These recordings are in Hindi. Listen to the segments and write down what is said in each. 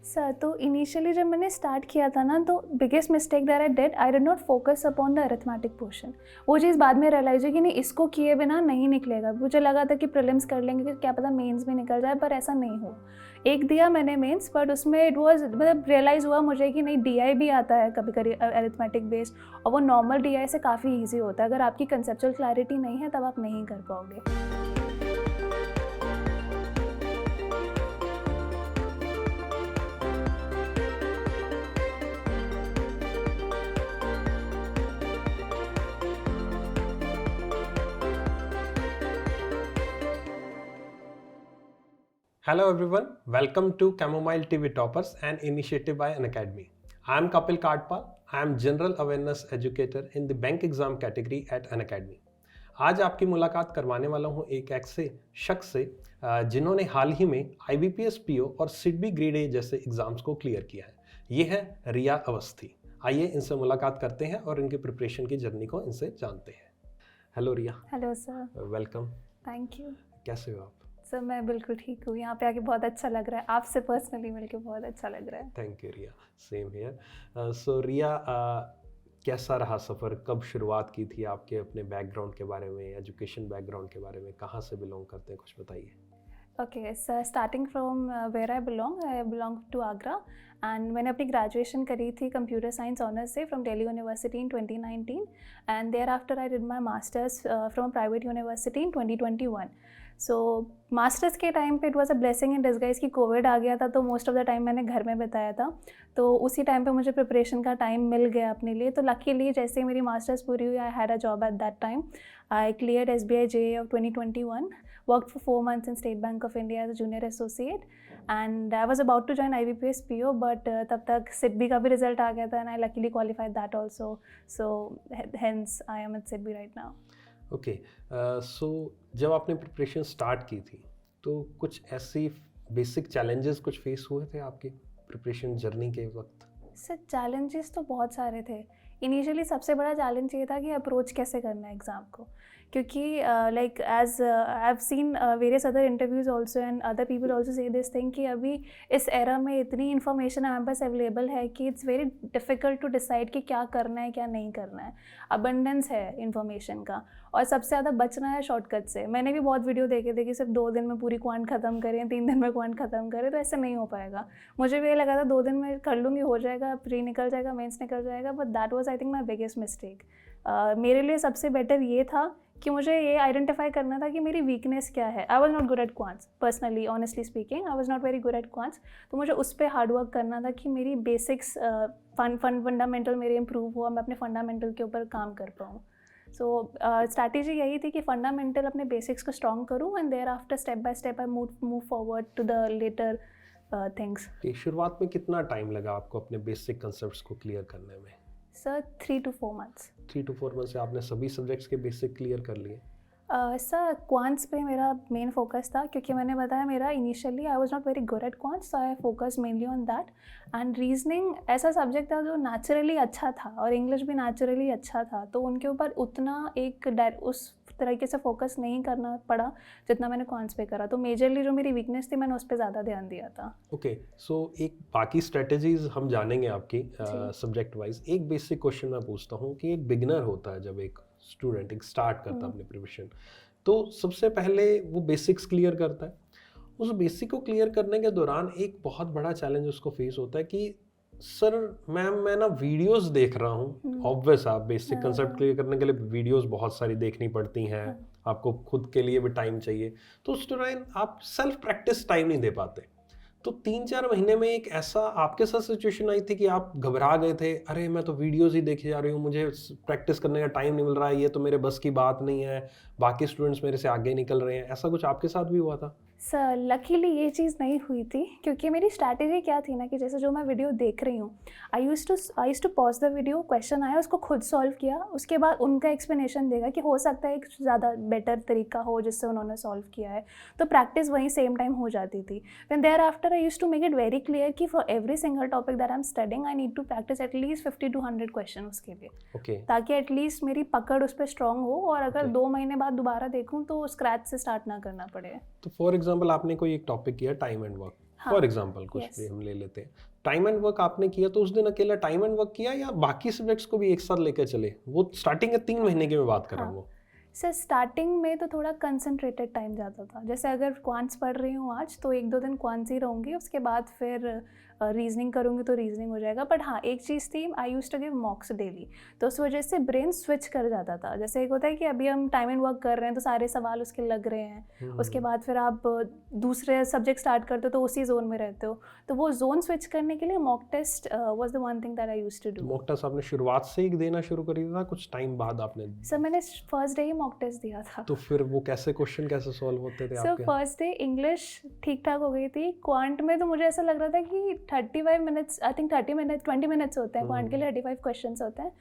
सर तो इनिशियली जब मैंने स्टार्ट किया था ना, तो biggest mistake that I did not focus upon the arithmetic portion. वो चीज़ बाद में रियलाइज हुई कि नहीं, इसको किए बिना नहीं निकलेगा। मुझे लगा था कि प्रीलिम्स कर लेंगे, कि क्या पता मेंस में निकल जाए, पर ऐसा नहीं हुआ। एक दिया मैंने मेंस, बट उसमें इट वाज मतलब रियलाइज़ हुआ मुझे कि नहीं, डीआई भी आता है कभी कभी अरिथमेटिक बेस्ड, और वो नॉर्मल डीआई से काफ़ी ईजी होता है। अगर आपकी कंसेप्चुअल क्लैरिटी नहीं है तब आप नहीं कर पाओगे। Hello everyone, welcome to Chamomile TV Toppers, an initiative by Unacademy. I am Kapil Kadpal. I am General Awareness Educator in the Bank Exam category at Unacademy. आज आपकी मुलाकात करवाने वाला हूँ एक ऐसे शख्स से जिन्होंने हाल ही में IBPS PO और SIDBI ग्रेड ए जैसे एग्जाम्स को क्लियर किया है। ये है रिया अवस्थी। आइए इनसे मुलाकात करते हैं और इनके प्रिपरेशन की जर्नी को इनसे जानते हैं। Hello Riya. Hello sir. Welcome. Thank you. कैसे हो आप? सर मैं बिल्कुल ठीक हूँ, यहाँ पे आके बहुत अच्छा लग रहा है, आपसे पर्सनली मिलके बहुत अच्छा लग रहा है। Thank you Riya, same here. So Riya, कैसा रहा सफ़र? कब शुरुआत की थी आपके अपने बैकग्राउंड के बारे में, एजुकेशन बैकग्राउंड के बारे में, कहाँ से बिलोंग करते हैं, कुछ बताइए। Okay sir, starting from where I belong to Agra, and मैंने अपनी ग्रेजुएशन करी थी कंप्यूटर साइंस ऑनर्स से from Delhi university in 2019, and there after I did my masters from private university in 2021। So masters के टाइम पे it was a blessing in disguise कि कोविड आ गया था, तो मोस्ट ऑफ द टाइम मैंने घर में बिताया था। तो उसी टाइम पे मुझे प्रिपरेशन का टाइम मिल गया अपने लिए। तो लकीली जैसे ही मेरी मास्टर्स पूरी हुई, I had a job at that time. I cleared SBI JA of 2021, worked for 4 months in State Bank of India as a junior associate, and I was about to join IBPS PO, but तब तक SIDBI का भी रिजल्ट आ गया था, and I luckily qualified that also, so hence I am at SIDBI right now. Okay, so जब आपने प्रिपरेशन स्टार्ट की थी तो कुछ ऐसी बेसिक चैलेंजेस कुछ फेस हुए थे आपकी प्रिपरेशन जर्नी के वक्त? सर चैलेंजेस तो बहुत सारे थे। इनिशियली सबसे बड़ा चैलेंज ये था कि अप्रोच कैसे करना है एग्ज़ाम को, क्योंकि like as I have seen various other interviews also and other people also say this thing कि अभी इस एरा में इतनी इन्फॉर्मेशन हमारे पास अवेलेबल है कि it's very difficult to decide कि क्या करना है क्या नहीं करना है। अबंडेंस है इन्फॉर्मेशन का, और सबसे ज़्यादा बचना है शॉर्टकट से। मैंने भी बहुत वीडियो देखे थे कि सिर्फ 2 दिन में पूरी क्वांट ख़त्म करें, 3 दिन में क्वांट ख़त्म करें, तो ऐसे नहीं हो पाएगा। मुझे भी ये लगा था 2 दिन में कर लूँगी, हो जाएगा, प्री निकल जाएगा, मेंस निकल जाएगा, but that was I think my biggest mistake. मेरे लिए सबसे बेटर ये था कि मुझे ये आइडेंटिफाई करना था कि मेरी वीकनेस क्या है। I was not good at quants, personally honestly speaking I was not very good at quants. तो मुझे उस पर हार्ड वर्क करना था कि मेरी बेसिक्स फंडामेंटल मेरे इम्प्रूव हुआ, मैं अपने फंडामेंटल के ऊपर काम कर पाऊँ। सो स्ट्रैटेजी यही थी कि फंडामेंटल अपने बेसिक्स को स्ट्रॉन्ग करूँ, and thereafter step by step I move forward to the later things. शुरुआत में कितना टाइम लगा आपको अपने बेसिक कंसेप्ट्स को क्लियर करने में? Sir 3 to 4 months। 3 to 4 month से आपने सभी सब्जेक्ट्स के बेसिक क्लियर कर लिए? सर क्वांट्स पे मेरा मेन फोकस था, क्योंकि मैंने बताया मेरा initially I was not very good at quants, so I focus mainly on that. And reasoning ऐसा सब्जेक्ट था जो नेचुरली अच्छा था, और इंग्लिश भी नेचुरली अच्छा था, तो उनके ऊपर उतना उस तरीके से फोकस नहीं करना पड़ा जितना मैंने क्वांट्स पे करा। तो मेजरली जो मेरी वीकनेस थी, मैंने उस पर ज़्यादा ध्यान दिया था। ओके, सो एक बाकी स्ट्रेटजीज हम जानेंगे आपकी सब्जेक्ट वाइज। एक बेसिक क्वेश्चन मैं पूछता हूँ कि एक बिगिनर होता है, जब एक स्टूडेंट एक स्टार्ट करता है अपनी प्रिपरेशन, तो सबसे पहले वो बेसिक्स क्लियर करता है। उस बेसिक को क्लियर करने के दौरान एक बहुत बड़ा चैलेंज उसको फेस होता है कि सर मैम मैं ना वीडियोस देख रहा हूँ। ऑब्वियस, आप बेसिक कंसेप्ट क्लियर करने के लिए वीडियोस बहुत सारी देखनी पड़ती हैं, आपको खुद के लिए भी टाइम चाहिए, तो उस दौरान आप सेल्फ प्रैक्टिस टाइम नहीं दे पाते। तो 3-4 महीने में एक ऐसा आपके साथ सिचुएशन आई थी कि आप घबरा गए थे, अरे मैं तो वीडियोस ही देखे जा रही हूँ, मुझे प्रैक्टिस करने का टाइम नहीं मिल रहा है, ये तो मेरे बस की बात नहीं है, बाकी स्टूडेंट्स मेरे से आगे निकल रहे हैं। ऐसा कुछ आपके साथ भी हुआ था? सर लकीली ये चीज़ नहीं हुई थी, क्योंकि मेरी स्ट्रैटेजी क्या थी ना कि जैसे जो मैं वीडियो देख रही हूँ, I use to pause the video, question आया उसको खुद सॉल्व किया, उसके बाद उनका एक्सप्लेनेशन देगा कि हो सकता है एक ज़्यादा बेटर तरीका हो जिससे उन्होंने सॉल्व किया है। तो प्रैक्टिस वहीं सेम टाइम हो जाती थी। Then there after I use to make it very clear कि for every single topic that I am studying I need to practice at least 50 to 100 question उसके लिए, ताकि एटलीस्ट मेरी पकड़ उस पर स्ट्रॉन्ग हो, और अगर 2 महीने बाद दोबारा देखूँ तो स्क्रैच से स्टार्ट ना करना पड़े। तो फॉर एग्जांपल आपने कोई एक टॉपिक किया, time and work, for example कुछ भी हम ले लेते हैं, टाइम एंड वर्क आपने किया तो उस दिन अकेला टाइम एंड वर्क किया या बाकी सब्जेक्ट्स को भी एक साथ लेकर चले? वो स्टार्टिंग के 3 महीने की मैं बात कर रहा हूँ। सर स्टार्टिंग में तो थोड़ा कंसंट्रेटेड टाइम जाता था, जैसे अगर क्वांट्स पढ़ रही हूँ आज तो 1-2 दिन क्वांट्स ही रहूँगी, उसके बाद फिर रीजनिंग करूँगी तो रीजनिंग हो जाएगा। बट हाँ, एक चीज़ थी, I used to give mocks daily, तो उस वजह से ब्रेन स्विच कर जाता था। जैसे एक होता है कि अभी हम टाइम एंड वर्क कर रहे हैं तो सारे सवाल उसके लग रहे हैं, उसके बाद फिर आप दूसरे सब्जेक्ट स्टार्ट करते हो तो उसी जोन में रहते हो, तो वो जोन स्विच करने के लिए mock test was the one thing that I used to do. Mock test आपने शुरुआत से ही देना शुरू कर दिया था, कुछ टाइम बाद आपने? सर मैंने फर्स्ट डे ही मॉक टेस्ट दिया था। तो फिर वो कैसे क्वेश्चन कैसे सॉल्व होते थे आपके? फर्स्ट डे इंग्लिश ठीक ठाक हो गई थी। क्वांट में तो मुझे ऐसा लग रहा था कि 35 मिनट्स, आई थिंक 20 मिनट्स होते हैं क्वांट के लिए, 35 क्वेश्चंस होते हैं,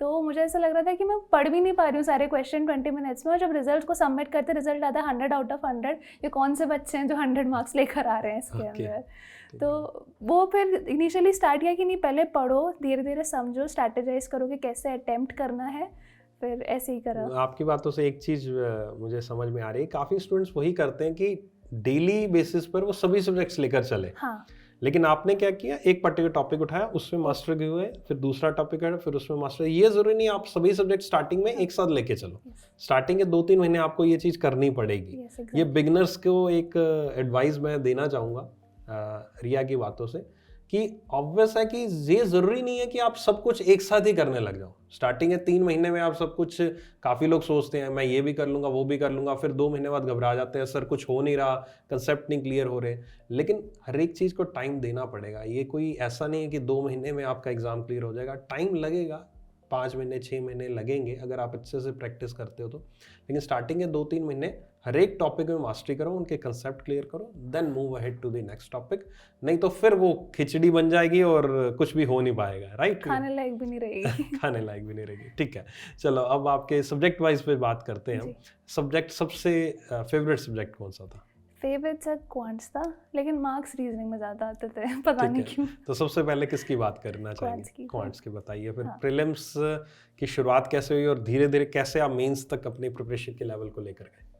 तो मुझे ऐसा लग रहा था कि मैं पढ़ भी नहीं पा रही हूँ सारे क्वेश्चन 20 मिनट्स में। और जब रिजल्ट को सबमिट करते रिजल्ट आता है 100 आउट ऑफ 100, ये कौन से बच्चे हैं जो 100 मार्क्स लेकर आ रहे हैं इसके अंदर। तो वो फिर इनिशियली स्टार्ट किया कि नहीं, पहले पढ़ो, धीरे धीरे समझो, स्ट्रैटेजाइज करो कि कैसे अटेम्प्ट करना है, फिर ऐसे ही करा। आपकी बातों से एक चीज़ मुझे समझ में आ रही है, काफ़ी स्टूडेंट्स वही करते हैं कि डेली बेसिस पर वो सभी सब्जेक्ट्स लेकर चले। हाँ। लेकिन आपने क्या किया, एक पर्टिकुलर टॉपिक उठाया, उसमें मास्टर किए हुए, फिर दूसरा टॉपिक है, फिर उसमें मास्टर। ये जरूरी नहीं आप सभी सब्जेक्ट स्टार्टिंग में एक साथ लेके चलो। स्टार्टिंग के 2-3 महीने आपको ये चीज़ करनी पड़ेगी। ये बिगनर्स को एक एडवाइस मैं देना चाहूँगा रिया की बातों से, कि ऑब्वियस है कि ये ज़रूरी नहीं है कि आप सब कुछ एक साथ ही करने लग जाओ। स्टार्टिंग के 3 महीने में आप सब कुछ, काफ़ी लोग सोचते हैं मैं ये भी कर लूँगा वो भी कर लूँगा, फिर 2 महीने बाद घबरा जाते हैं, सर कुछ हो नहीं रहा, कंसेप्ट नहीं क्लियर हो रहे। लेकिन हर एक चीज़ को टाइम देना पड़ेगा। ये कोई ऐसा नहीं है कि 2 महीने में आपका एग्ज़ाम क्लियर हो जाएगा, टाइम लगेगा, 5 महीने 6 महीने लगेंगे अगर आप अच्छे से प्रैक्टिस करते हो तो। लेकिन स्टार्टिंग के 2-3 महीने हर एक टॉपिक में मास्टरी करो, उनके कंसेप्ट क्लियर करो, then move ahead to the next topic. नहीं तो फिर वो खिचड़ी बन जाएगी और कुछ भी हो नहीं पाएगा, राइट? खाने लायक भी नहीं रहेगी। खाने लायक भी नहीं रहेगी। ठीक है, चलो अब आपके सब्जेक्ट वाइज पे बात करते हैं हम। सब्जेक्ट, सबसे फेवरेट सब्जेक्ट कौन सा था? फेवरेट सर क्वांट्स था, लेकिन मार्क्स रीजनिंग में ज़्यादा आते थे, पता नहीं क्यों। तो सबसे पहले किसकी बात करना चाहेंगे? क्वांट्स की बताइए। फिर प्रीलिम्स की शुरुआत कैसे हुई और धीरे धीरे कैसे आप मेंस तक अपने प्रिपरेशन के लेवल को लेकर गए?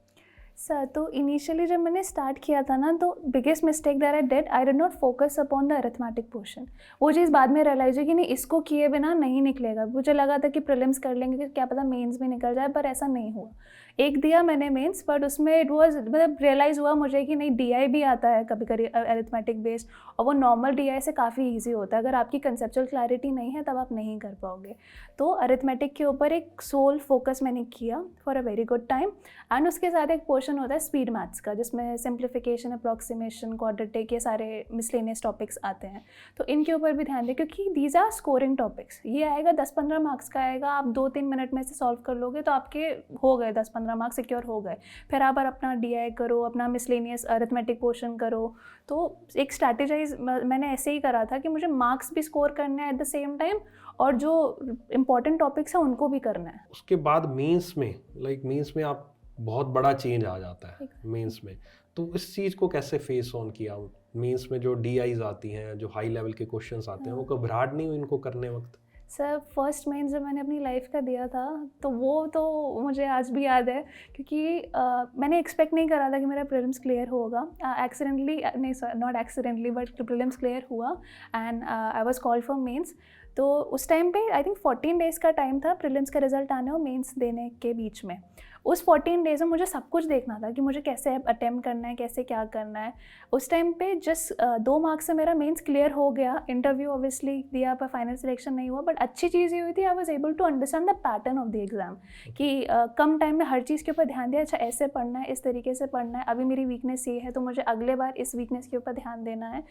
सर तो इनिशियली जब मैंने स्टार्ट किया था ना, तो biggest mistake that I did not focus upon the arithmetic portion. वो चीज़ बाद में रियलाइज हुई कि नहीं, इसको किए बिना नहीं निकलेगा। मुझे लगा था कि प्रीलिम्स कर लेंगे कि क्या पता मेंस भी निकल जाए, पर ऐसा नहीं हुआ। एक दिया मैंने मेंस, बट उसमें इट वाज, मतलब रियलाइज़ हुआ मुझे कि नहीं, डीआई भी आता है कभी कभी अरिथमेटिक बेस्ड, और वो नॉर्मल डीआई से काफ़ी ईजी होता है। अगर आपकी कंसेप्चुअल क्लैरिटी नहीं है तब आप नहीं कर पाओगे। तो अरिथमेटिक के ऊपर एक सोल फोकस मैंने किया for a very good time. And उसके साथ एक पोर्शन होता है स्पीड मैथ्स का, जिसमें सिंप्लीफिकेशन, अप्रॉक्सीमेशन, क्वाड्रेटिक, ये सारे मिसलेनियस टॉपिक्स आते हैं। तो इनके ऊपर भी ध्यान दें, क्योंकि दीज आर स्कोरिंग टॉपिक्स। ये आएगा 10-15 मार्क्स का आएगा, आप 2-3 मिनट में से सॉल्व कर लोगे तो आपके हो गए 10-15 मार्क्स सिक्योर हो गए। फिर आप अपना डीआई करो, अपना मिसलेनियस अरिथमेटिक पोर्शन करो। तो एक स्ट्रैटेजाइज मैंने ऐसे ही करा था कि मुझे मार्क्स भी स्कोर करना है एट द सेम टाइम, और जो इम्पोर्टेंट टॉपिक्स हैं उनको भी करना है। उसके बाद मेंस में, मेंस में आप बहुत बड़ा चेंज आ जाता है मेंस में, तो इस चीज़ को कैसे फेस ऑन किया? मेंस में जो डीआईज आती हैं, जो हाई लेवल के क्वेश्चंस आते हैं, वो घबराहट नहीं हुई इनको करने वक्त? सर फर्स्ट मेंस जब मैंने अपनी लाइफ का दिया था तो वो तो मुझे आज भी याद है, क्योंकि मैंने एक्सपेक्ट नहीं करा था कि मेरा प्रीलिम्स क्लियर होगा। एक्सीडेंटली, नहीं sir, not accidentally, but prelims clear हुआ and I was called for mains. तो उस टाइम पे आई थिंक 14 डेज़ का टाइम था प्रीलिम्स का रिजल्ट आने और मेंस देने के बीच में। उस 14 डेज़ में मुझे सब कुछ देखना था कि मुझे कैसे अटेम्प्ट करना है, कैसे क्या करना है। उस टाइम पे जस्ट 2 मार्क्स से मेरा मेंस क्लियर हो गया। इंटरव्यू ऑब्वियसली दिया पर फाइनल सिलेक्शन नहीं हुआ, बट अच्छी चीज़ ये हुई थी, I was able to understand the pattern of the exam, कि कम टाइम में हर चीज़ के ऊपर ध्यान दिया। अच्छा ऐसे पढ़ना है, इस तरीके से पढ़ना है, अभी मेरी वीकनेस ये है तो मुझे अगले बार इस वीकनेस के ऊपर ध्यान देना है।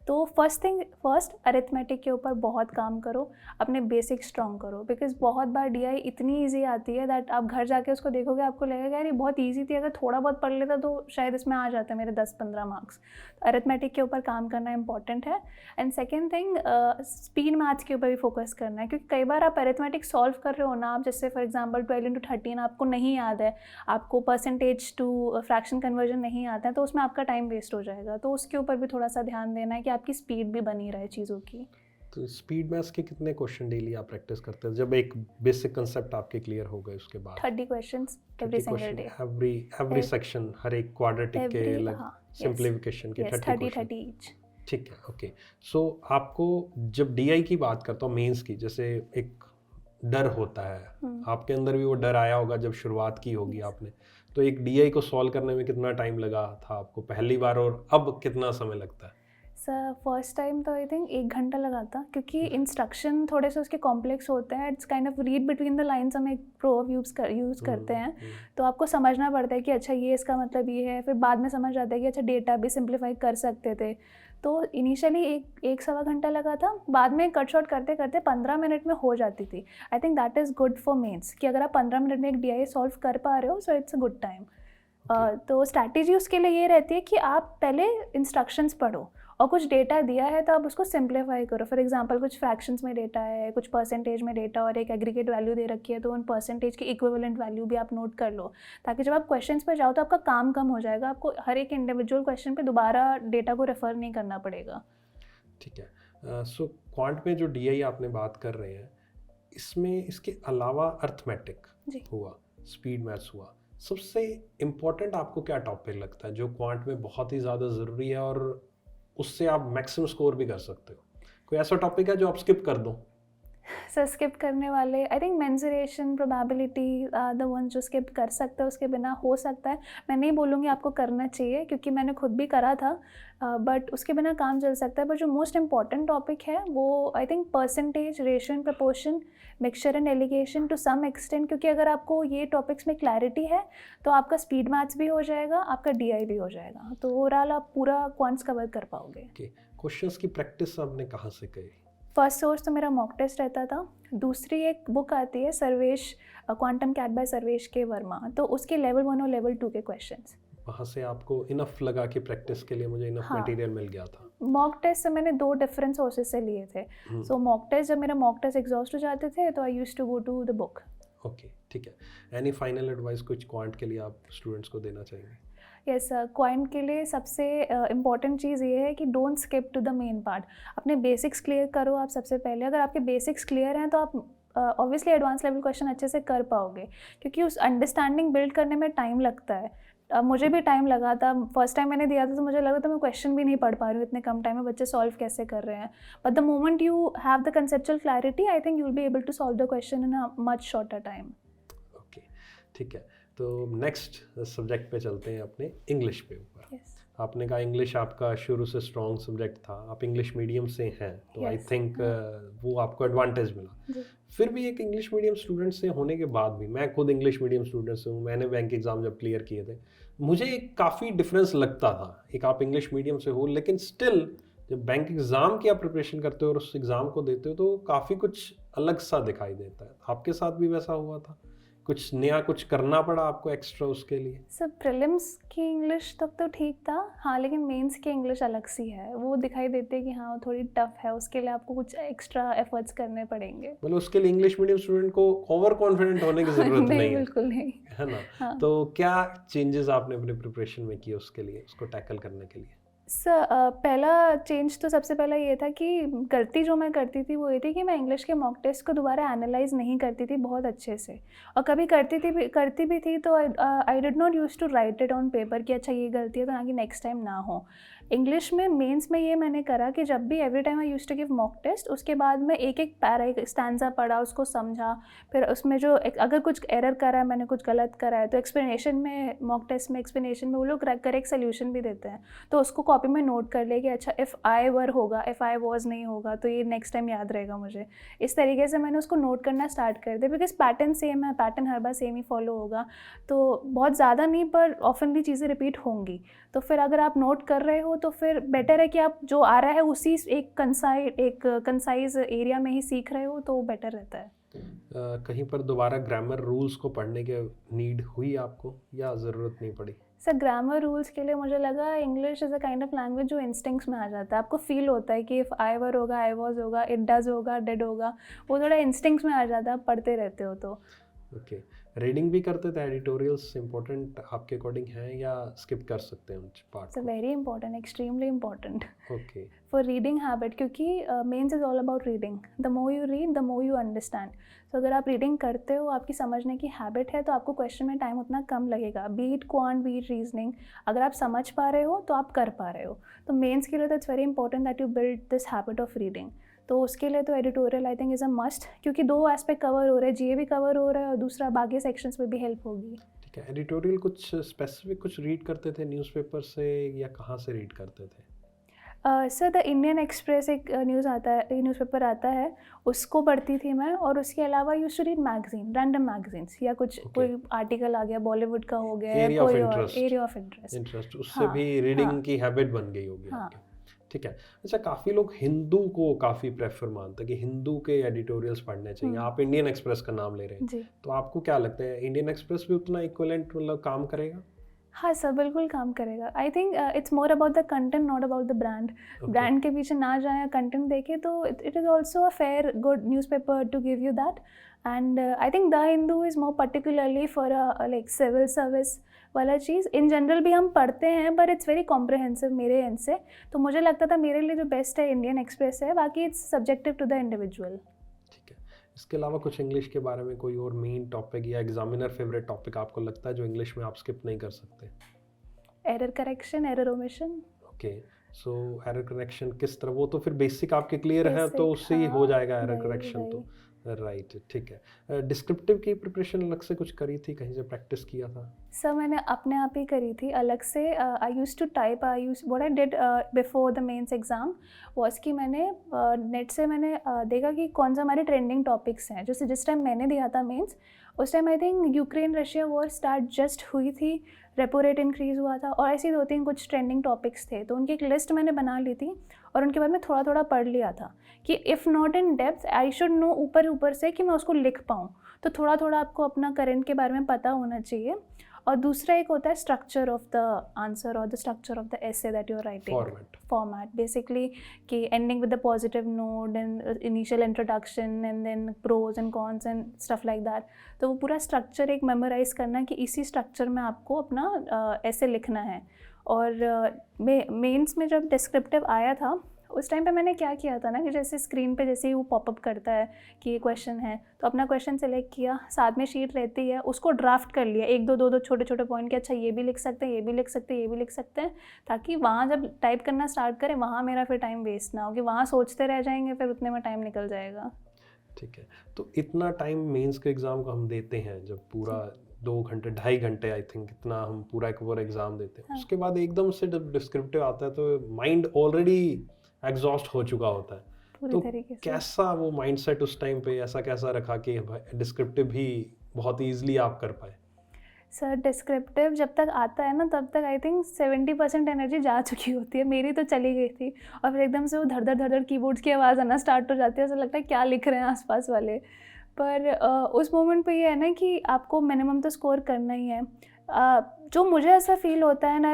तो फर्स्ट अरिथमेटिक के ऊपर बहुत काम करो, अपने बेसिक स्ट्रॉन्ग करो, बिकॉज बहुत बार डीआई इतनी ईजी आती है दैट आप घर जाके उसको देखोगे आपको लगेगा यार ये बहुत ईजी थी, अगर थोड़ा बहुत पढ़ लेता तो शायद इसमें आ जाते मेरे 10-15 मार्क्स। तो अरिथमेटिक के ऊपर काम करना इंपॉर्टेंट है। And second thing, speed maths के ऊपर भी फोकस करना है, क्योंकि कई बार आप अरिथमेटिक सॉल्व कर रहे हो ना, आप जैसे फॉर एग्जाम्पल 12 into 13 आपको नहीं याद है, आपको परसेंटेज टू फ्रैक्शन कन्वर्जन नहीं आता है, तो उसमें आपका टाइम वेस्ट हो जाएगा। तो उसके ऊपर भी थोड़ा सा ध्यान देना है कि आपकी स्पीड भी बनी रहे चीज़ों की। तो स्पीड मैथ्स के कितने क्वेश्चन डेली आप प्रैक्टिस करते हैं जब एक बेसिक कंसेप्ट आपके क्लियर हो गए उसके बाद? 30 questions every single day, every section, हर एक क्वाड्रेटिक के अलग, सिंपलीफिकेशन के 30 ईच। ठीक है, ओके। सो आपको जब डीआई की बात करता हूँ, मेंस की, जैसे एक डर होता है, आपके अंदर भी वो डर आया होगा जब शुरुआत की होगी आपने, तो एक डीआई को सॉल्व करने में कितना टाइम लगा था आपको पहली बार, और अब कितना समय लगता है? सर फर्स्ट टाइम तो आई थिंक 1 घंटा लगा था, क्योंकि इंस्ट्रक्शन थोड़े से उसके कॉम्प्लेक्स होते हैं। It's kind of read between the lines, हम एक प्रोवर्ब यूज़ करते हैं, तो आपको समझना पड़ता है कि अच्छा ये इसका मतलब ये है। फिर बाद में समझ आता है कि अच्छा डेटा भी सिंप्लीफाई कर सकते थे। तो इनिशियली एक सवा घंटा लगा था, बाद में कट शॉर्ट करते करते 15 मिनट में हो जाती थी। I think that is good for mains, कि अगर आप 15 मिनट में एक डीआई सॉल्व कर पा रहे हो, so it's a good time. तो स्ट्रैटेजी उसके लिए ये रहती है कि आप पहले इंस्ट्रक्शंस पढ़ो, और कुछ डेटा दिया है तो आप उसको सिंप्लीफाई करो। फॉर एग्जांपल कुछ फ्रैक्शंस में डेटा है, कुछ परसेंटेज में डेटा, और एक एग्रीगेट वैल्यू दे रखी है, तो उन परसेंटेज की इक्विवेलेंट वैल्यू भी आप नोट कर लो, ताकि जब आप क्वेश्चंस पे जाओ तो आपका काम कम हो जाएगा, आपको हर एक इंडिविजुअल क्वेश्चन पे दोबारा डेटा को रेफर नहीं करना पड़ेगा। ठीक है। सो क्वांट में जो डीआई आपने बात कर रहे हैं, इसमें इसके अलावा अर्थमेटिक जी। हुआ, स्पीड मैथ्स हुआ, सबसे इम्पोर्टेंट आपको क्या टॉपिक लगता है जो क्वांट में बहुत ही ज़्यादा ज़रूरी है और उससे आप मैक्सिमम स्कोर भी कर सकते हो? कोई ऐसा टॉपिक है जो आप स्किप कर दो? सर स्किप करने वाले, I think mensuration, probability the one जो स्किप कर सकते हैं, उसके बिना हो सकता है। मैं नहीं बोलूँगी आपको करना चाहिए, क्योंकि मैंने खुद भी करा था, बट उसके बिना काम चल सकता है। बट जो मोस्ट इंपॉर्टेंट टॉपिक है वो I think percentage, ratio and proportion, mixture and alligation to some extent, क्योंकि अगर आपको ये टॉपिक्स में क्लैरिटी है तो आपका स्पीड मैथ्स भी हो जाएगा, आपका डीआई भी हो जाएगा, तो ओवरऑल आप पूरा क्वांट्स कवर कर पाओगे। ओके, क्वेश्चंस की प्रैक्टिस आपने कहाँ से करी? फर्स्ट सोर्स तो मेरा मॉक टेस्ट रहता था। दूसरी एक बुक आती है Sarvesh, Quantum CAT by Sarvesh K Verma, तो उसके लेवल 1 और लेवल 2 के क्वेश्चंस। वहाँ से आपको इनफ लगा कि प्रैक्टिस के लिए मुझे इनफ हाँ। मटेरियल मिल गया था? मॉक टेस्ट से मैंने 2 डिफरेंट सोर्सेज से लिए थे। सो मॉक टेस्ट, जब मेरा मॉक टेस्ट एग्जॉस्ट हो जाते थे तो I used to go to the book. Okay, ठीक है। एनी फाइनल एडवाइस कुछ क्वांट के लिए आप स्टूडेंट्स को देना चाहेंगे? यस, क्वांट के लिए सबसे इम्पॉर्टेंट चीज़ ये है कि don't skip to the main part. अपने बेसिक्स क्लियर करो आप सबसे पहले। अगर आपके बेसिक्स क्लियर हैं तो आप ऑब्वियसली एडवांस लेवल क्वेश्चन अच्छे से कर पाओगे, क्योंकि उस अंडरस्टैंडिंग बिल्ड करने में टाइम लगता है। मुझे भी टाइम लगा था। फर्स्ट टाइम मैंने दिया था तो मुझे लगा था मैं क्वेश्चन भी नहीं पढ़ पा रही हूँ, इतने कम टाइम में बच्चे सॉल्व कैसे कर रहे हैं। But the moment you have the conceptual clarity, I think you will be able to solve the question in a much shorter time. Okay, ठीक है। तो नेक्स्ट सब्जेक्ट पे चलते हैं, अपने इंग्लिश पे ऊपर। yes. आपने कहा इंग्लिश आपका शुरू से स्ट्रॉन्ग सब्जेक्ट था, आप इंग्लिश मीडियम से हैं, तो आई थिंक वो आपको एडवांटेज मिला। फिर भी एक इंग्लिश मीडियम स्टूडेंट से होने के बाद भी, मैं खुद इंग्लिश मीडियम स्टूडेंट से हूँ, मैंने बैंक एग्ज़ाम जब क्लियर किए थे, मुझे एक काफ़ी डिफरेंस लगता था। एक आप इंग्लिश मीडियम से हो, लेकिन स्टिल जब बैंक एग्ज़ाम की आप प्रिपरेशन करते हो और उस एग्ज़ाम को देते हो तो काफ़ी कुछ अलग सा दिखाई देता है। आपके साथ भी वैसा हुआ था? कुछ नया कुछ करना पड़ा आपको एक्स्ट्रा उसके लिए? सर प्रीलिम्स की इंग्लिश तक तो ठीक था, हाँ, लेकिन मेंस की इंग्लिश अलग सी है। वो दिखाई देती है कि हाँ थोड़ी टफ है, उसके लिए आपको कुछ एक्स्ट्रा एफर्ट्स करने पड़ेंगे। मतलब उसके लिए इंग्लिश मीडियम स्टूडेंट को ओवर कॉन्फिडेंट होने की ज़रूरत नहीं है? बिल्कुल नहीं, है ना? हाँ। तो क्या चेंजेस आपने अपने प्रिपरेशन में किए उसके लिए, उसको टैकल करने के लिए? सर पहला चेंज तो सबसे पहला ये था कि गलती जो मैं करती थी वो ये थी कि मैं इंग्लिश के मॉक टेस्ट को दोबारा एनालाइज नहीं करती थी बहुत अच्छे से, और कभी करती भी थी तो I did not use to write it on paper कि अच्छा ये गलती है तो ताकि नेक्स्ट टाइम ना हो। इंग्लिश में मेंस में ये मैंने करा कि जब भी every time I use to give mock test, उसके बाद मैं एक एक पैरा, एक स्टैंजा पढ़ा, उसको समझा, फिर उसमें जो अगर कुछ एरर करा है, मैंने कुछ गलत करा है, तो एक्सप्लेनेशन में, मॉक टेस्ट में एक्सप्लेनेशन में वो लोग करेक्ट सोल्यूशन भी देते हैं, तो उसको कॉपी में नोट कर ले कि अच्छा इफ़ आई वर होगा, इफ़ आई वॉज नहीं होगा तो ये नेक्स्ट टाइम याद रहेगा मुझे। इस तरीके से मैंने उसको नोट करना स्टार्ट कर दिया, बिकॉज पैटर्न सेम है, पैटर्न हर बार सेम ही फॉलो होगा, तो बहुत ज़्यादा नहीं पर ऑफनली चीज़ें रिपीट होंगी। तो फिर अगर आप नोट कर रहे हो तो फिर बेटर है कि आप जो आ रहा है उसी एक कंसाइज एरिया में ही सीख रहे हो, तो बेटर रहता है। कहीं पर दोबारा ग्रामर रूल्स को पढ़ने के नीड हुई आपको या ज़रूरत नहीं पड़ी? सर ग्रामर रूल्स के लिए मुझे लगा English is a kind of language जो इंस्टिंक्ट्स में आ जाता है। आपको फील होता है कि इफ़ आई वर होगा, आई वॉज होगा, इट डज होगा, डिड होगा, वो थोड़ा इंस्टिंक्ट्स में आ जाता है, आप पढ़ते रहते हो तो। ओके, रीडिंग भी करते थे, एडिटोरियल्स इंपॉर्टेंट आपके अकॉर्डिंग हैं या स्किप कर सकते हैं उन पार्ट इट्स को? Very important, extremely important okay, for reading habit, क्योंकि mains is all about reading. The more you read the more you understand. तो अगर आप रीडिंग करते हो, आपकी समझने की हैबिट है, तो आपको क्वेश्चन में टाइम उतना कम लगेगा. बीट क्वांट, बीट रीजनिंग, अगर आप समझ पा रहे हो तो आप कर पा रहे हो. तो मेंस के लिए तो it's very important that you build this habit of reading. तो उसके लिए तो editorial I think is a must, क्योंकि 2 एस्पेक्ट कवर हो रहे हैं, जीए भी कवर हो रहा है और दूसरा बाकी सेक्शंस में भी हेल्प होगी. ठीक है. एडिटोरियल कुछ स्पेसिफिक कुछ रीड करते थे न्यूज़पेपर से या कहाँ से रीड करते थे? सर द इंडियन एक्सप्रेस एक न्यूज़ आता है, न्यूज़पेपर आता है, उसको पढ़ती थी मैं. और उसके अलावा used to read magazine, random magazines, या कुछ कोई आर्टिकल आ गया बॉलीवुड का हो गया, एरिया ऑफ कोई और interest, area of interest. Interest उससे हाँ, भी रीडिंग हाँ, की हैबिट बन गई होगी हाँ. आपके. ठीक है. अच्छा, काफ़ी लोग हिंदू को काफ़ी प्रेफर मानते हैं कि हिंदू के एडिटोरियल्स पढ़ने चाहिए. आप इंडियन एक्सप्रेस का नाम ले रहे हैं, जी. तो आपको क्या लगता है इंडियन एक्सप्रेस भी उतना इक्विवेलेंट मतलब काम करेगा? हाँ सर, बिल्कुल काम करेगा. I think it's more about the content, not about the brand. Brand के पीछे ना जाए, कंटेंट देखें, तो it is also a fair good newspaper to give you that. And I think the Hindu is more particularly for like civil service वाला चीज़. इन जनरल भी हम पढ़ते हैं, बट इट्स वेरी कॉम्प्रहेंसिव मेरे एंड से. तो मुझे लगता था मेरे लिए जो बेस्ट है इंडियन एक्सप्रेस है, बाकी it's subjective to the individual. ठीक है. इसके अलावा कुछ इंग्लिश के बारे में कोई और मेन टॉपिक या एग्जामिनर फेवरेट टॉपिक आपको लगता है जो इंग्लिश में आप स्किप नहीं कर सकते? Error correction, error omission. Okay. So error correction किस तरह, वो तो फिर बेसिक आपके क्लियर है तो Basic, उससे ही हो हाँ, जाएगा एरर वही, करेक्शन तो. वही. राइट, ठीक है. डिस्क्रिप्टिव की प्रिपरेशन अलग से कुछ करी थी, कहीं से प्रैक्टिस किया था? सर मैंने अपने आप ही करी थी अलग से. I use to type, what I did before the mains exam was कि मैंने नेट से मैंने देखा कि कौन सा हमारे ट्रेंडिंग टॉपिक्स हैं. जैसे जिस टाइम मैंने दिया था मेंस, उस time I think Ukraine Russia war start just हुई थी, रेपो रेट इंक्रीज़ हुआ था, और ऐसे 2-3 कुछ ट्रेंडिंग टॉपिक्स थे. तो उनकी एक लिस्ट मैंने बना ली थी और उनके बारे में थोड़ा थोड़ा पढ़ लिया था कि if not in depth I should know ऊपर ऊपर से कि मैं उसको लिख पाऊँ. तो थोड़ा थोड़ा आपको अपना करंट के बारे में पता होना चाहिए. और दूसरा एक होता है स्ट्रक्चर ऑफ द आंसर और the structure of the essay that you are writing. Format basically कि ending with the positive note and initial introduction and then pros and cons and stuff like that. तो वो पूरा स्ट्रक्चर एक मेमोराइज करना कि इसी स्ट्रक्चर में आपको अपना ऐसे लिखना है. और मेंस में जब डिस्क्रिप्टिव आया था, उस टाइम पे मैंने क्या किया था ना कि जैसे स्क्रीन पे जैसे ही वो पॉपअप करता है कि ये क्वेश्चन है, तो अपना क्वेश्चन सेलेक्ट किया, साथ में शीट रहती है, उसको ड्राफ्ट कर लिया, 1-2 छोटे छोटे पॉइंट के, अच्छा ये भी लिख सकते हैं, ये भी लिख सकते हैं, ये भी लिख सकते हैं, ताकि वहाँ जब टाइप करना स्टार्ट करें वहाँ मेरा फिर टाइम वेस्ट ना हो, कि वहाँ सोचते रह जाएंगे, फिर उतने में टाइम निकल जाएगा. ठीक है. तो इतना टाइम मेंस के एग्ज़ाम को हम देते हैं, जब पूरा 2 घंटे 2.5 घंटे आई थिंक इतना हम पूरा एक ओवर एग्ज़ाम देते हैं. हाँ. उसके बाद एकदम से जब डिस्क्रिप्टिव आता है तो माइंड ऑलरेडी एग्जॉस्ट हो चुका होता है. पूरी तो तरीके से. कैसा वो माइंडसेट उस टाइम पे ऐसा कैसा रखा कि डिस्क्रिप्टिव भी बहुत ईजिली आप कर पाए? सर डिस्क्रिप्टिव जब तक आता है ना, तब तक आई थिंक 70% एनर्जी जा चुकी होती है, मेरी तो चली गई थी. और फिर एकदम से वो धड़ धड़ कीबोर्ड्स की आवाज़ आना स्टार्ट हो जाती है, ऐसा लगता है क्या लिख रहे हैं आसपास वाले. पर उस मोमेंट पे ये है ना कि आपको मिनिमम तो स्कोर करना ही है. जो मुझे ऐसा फील होता है, and I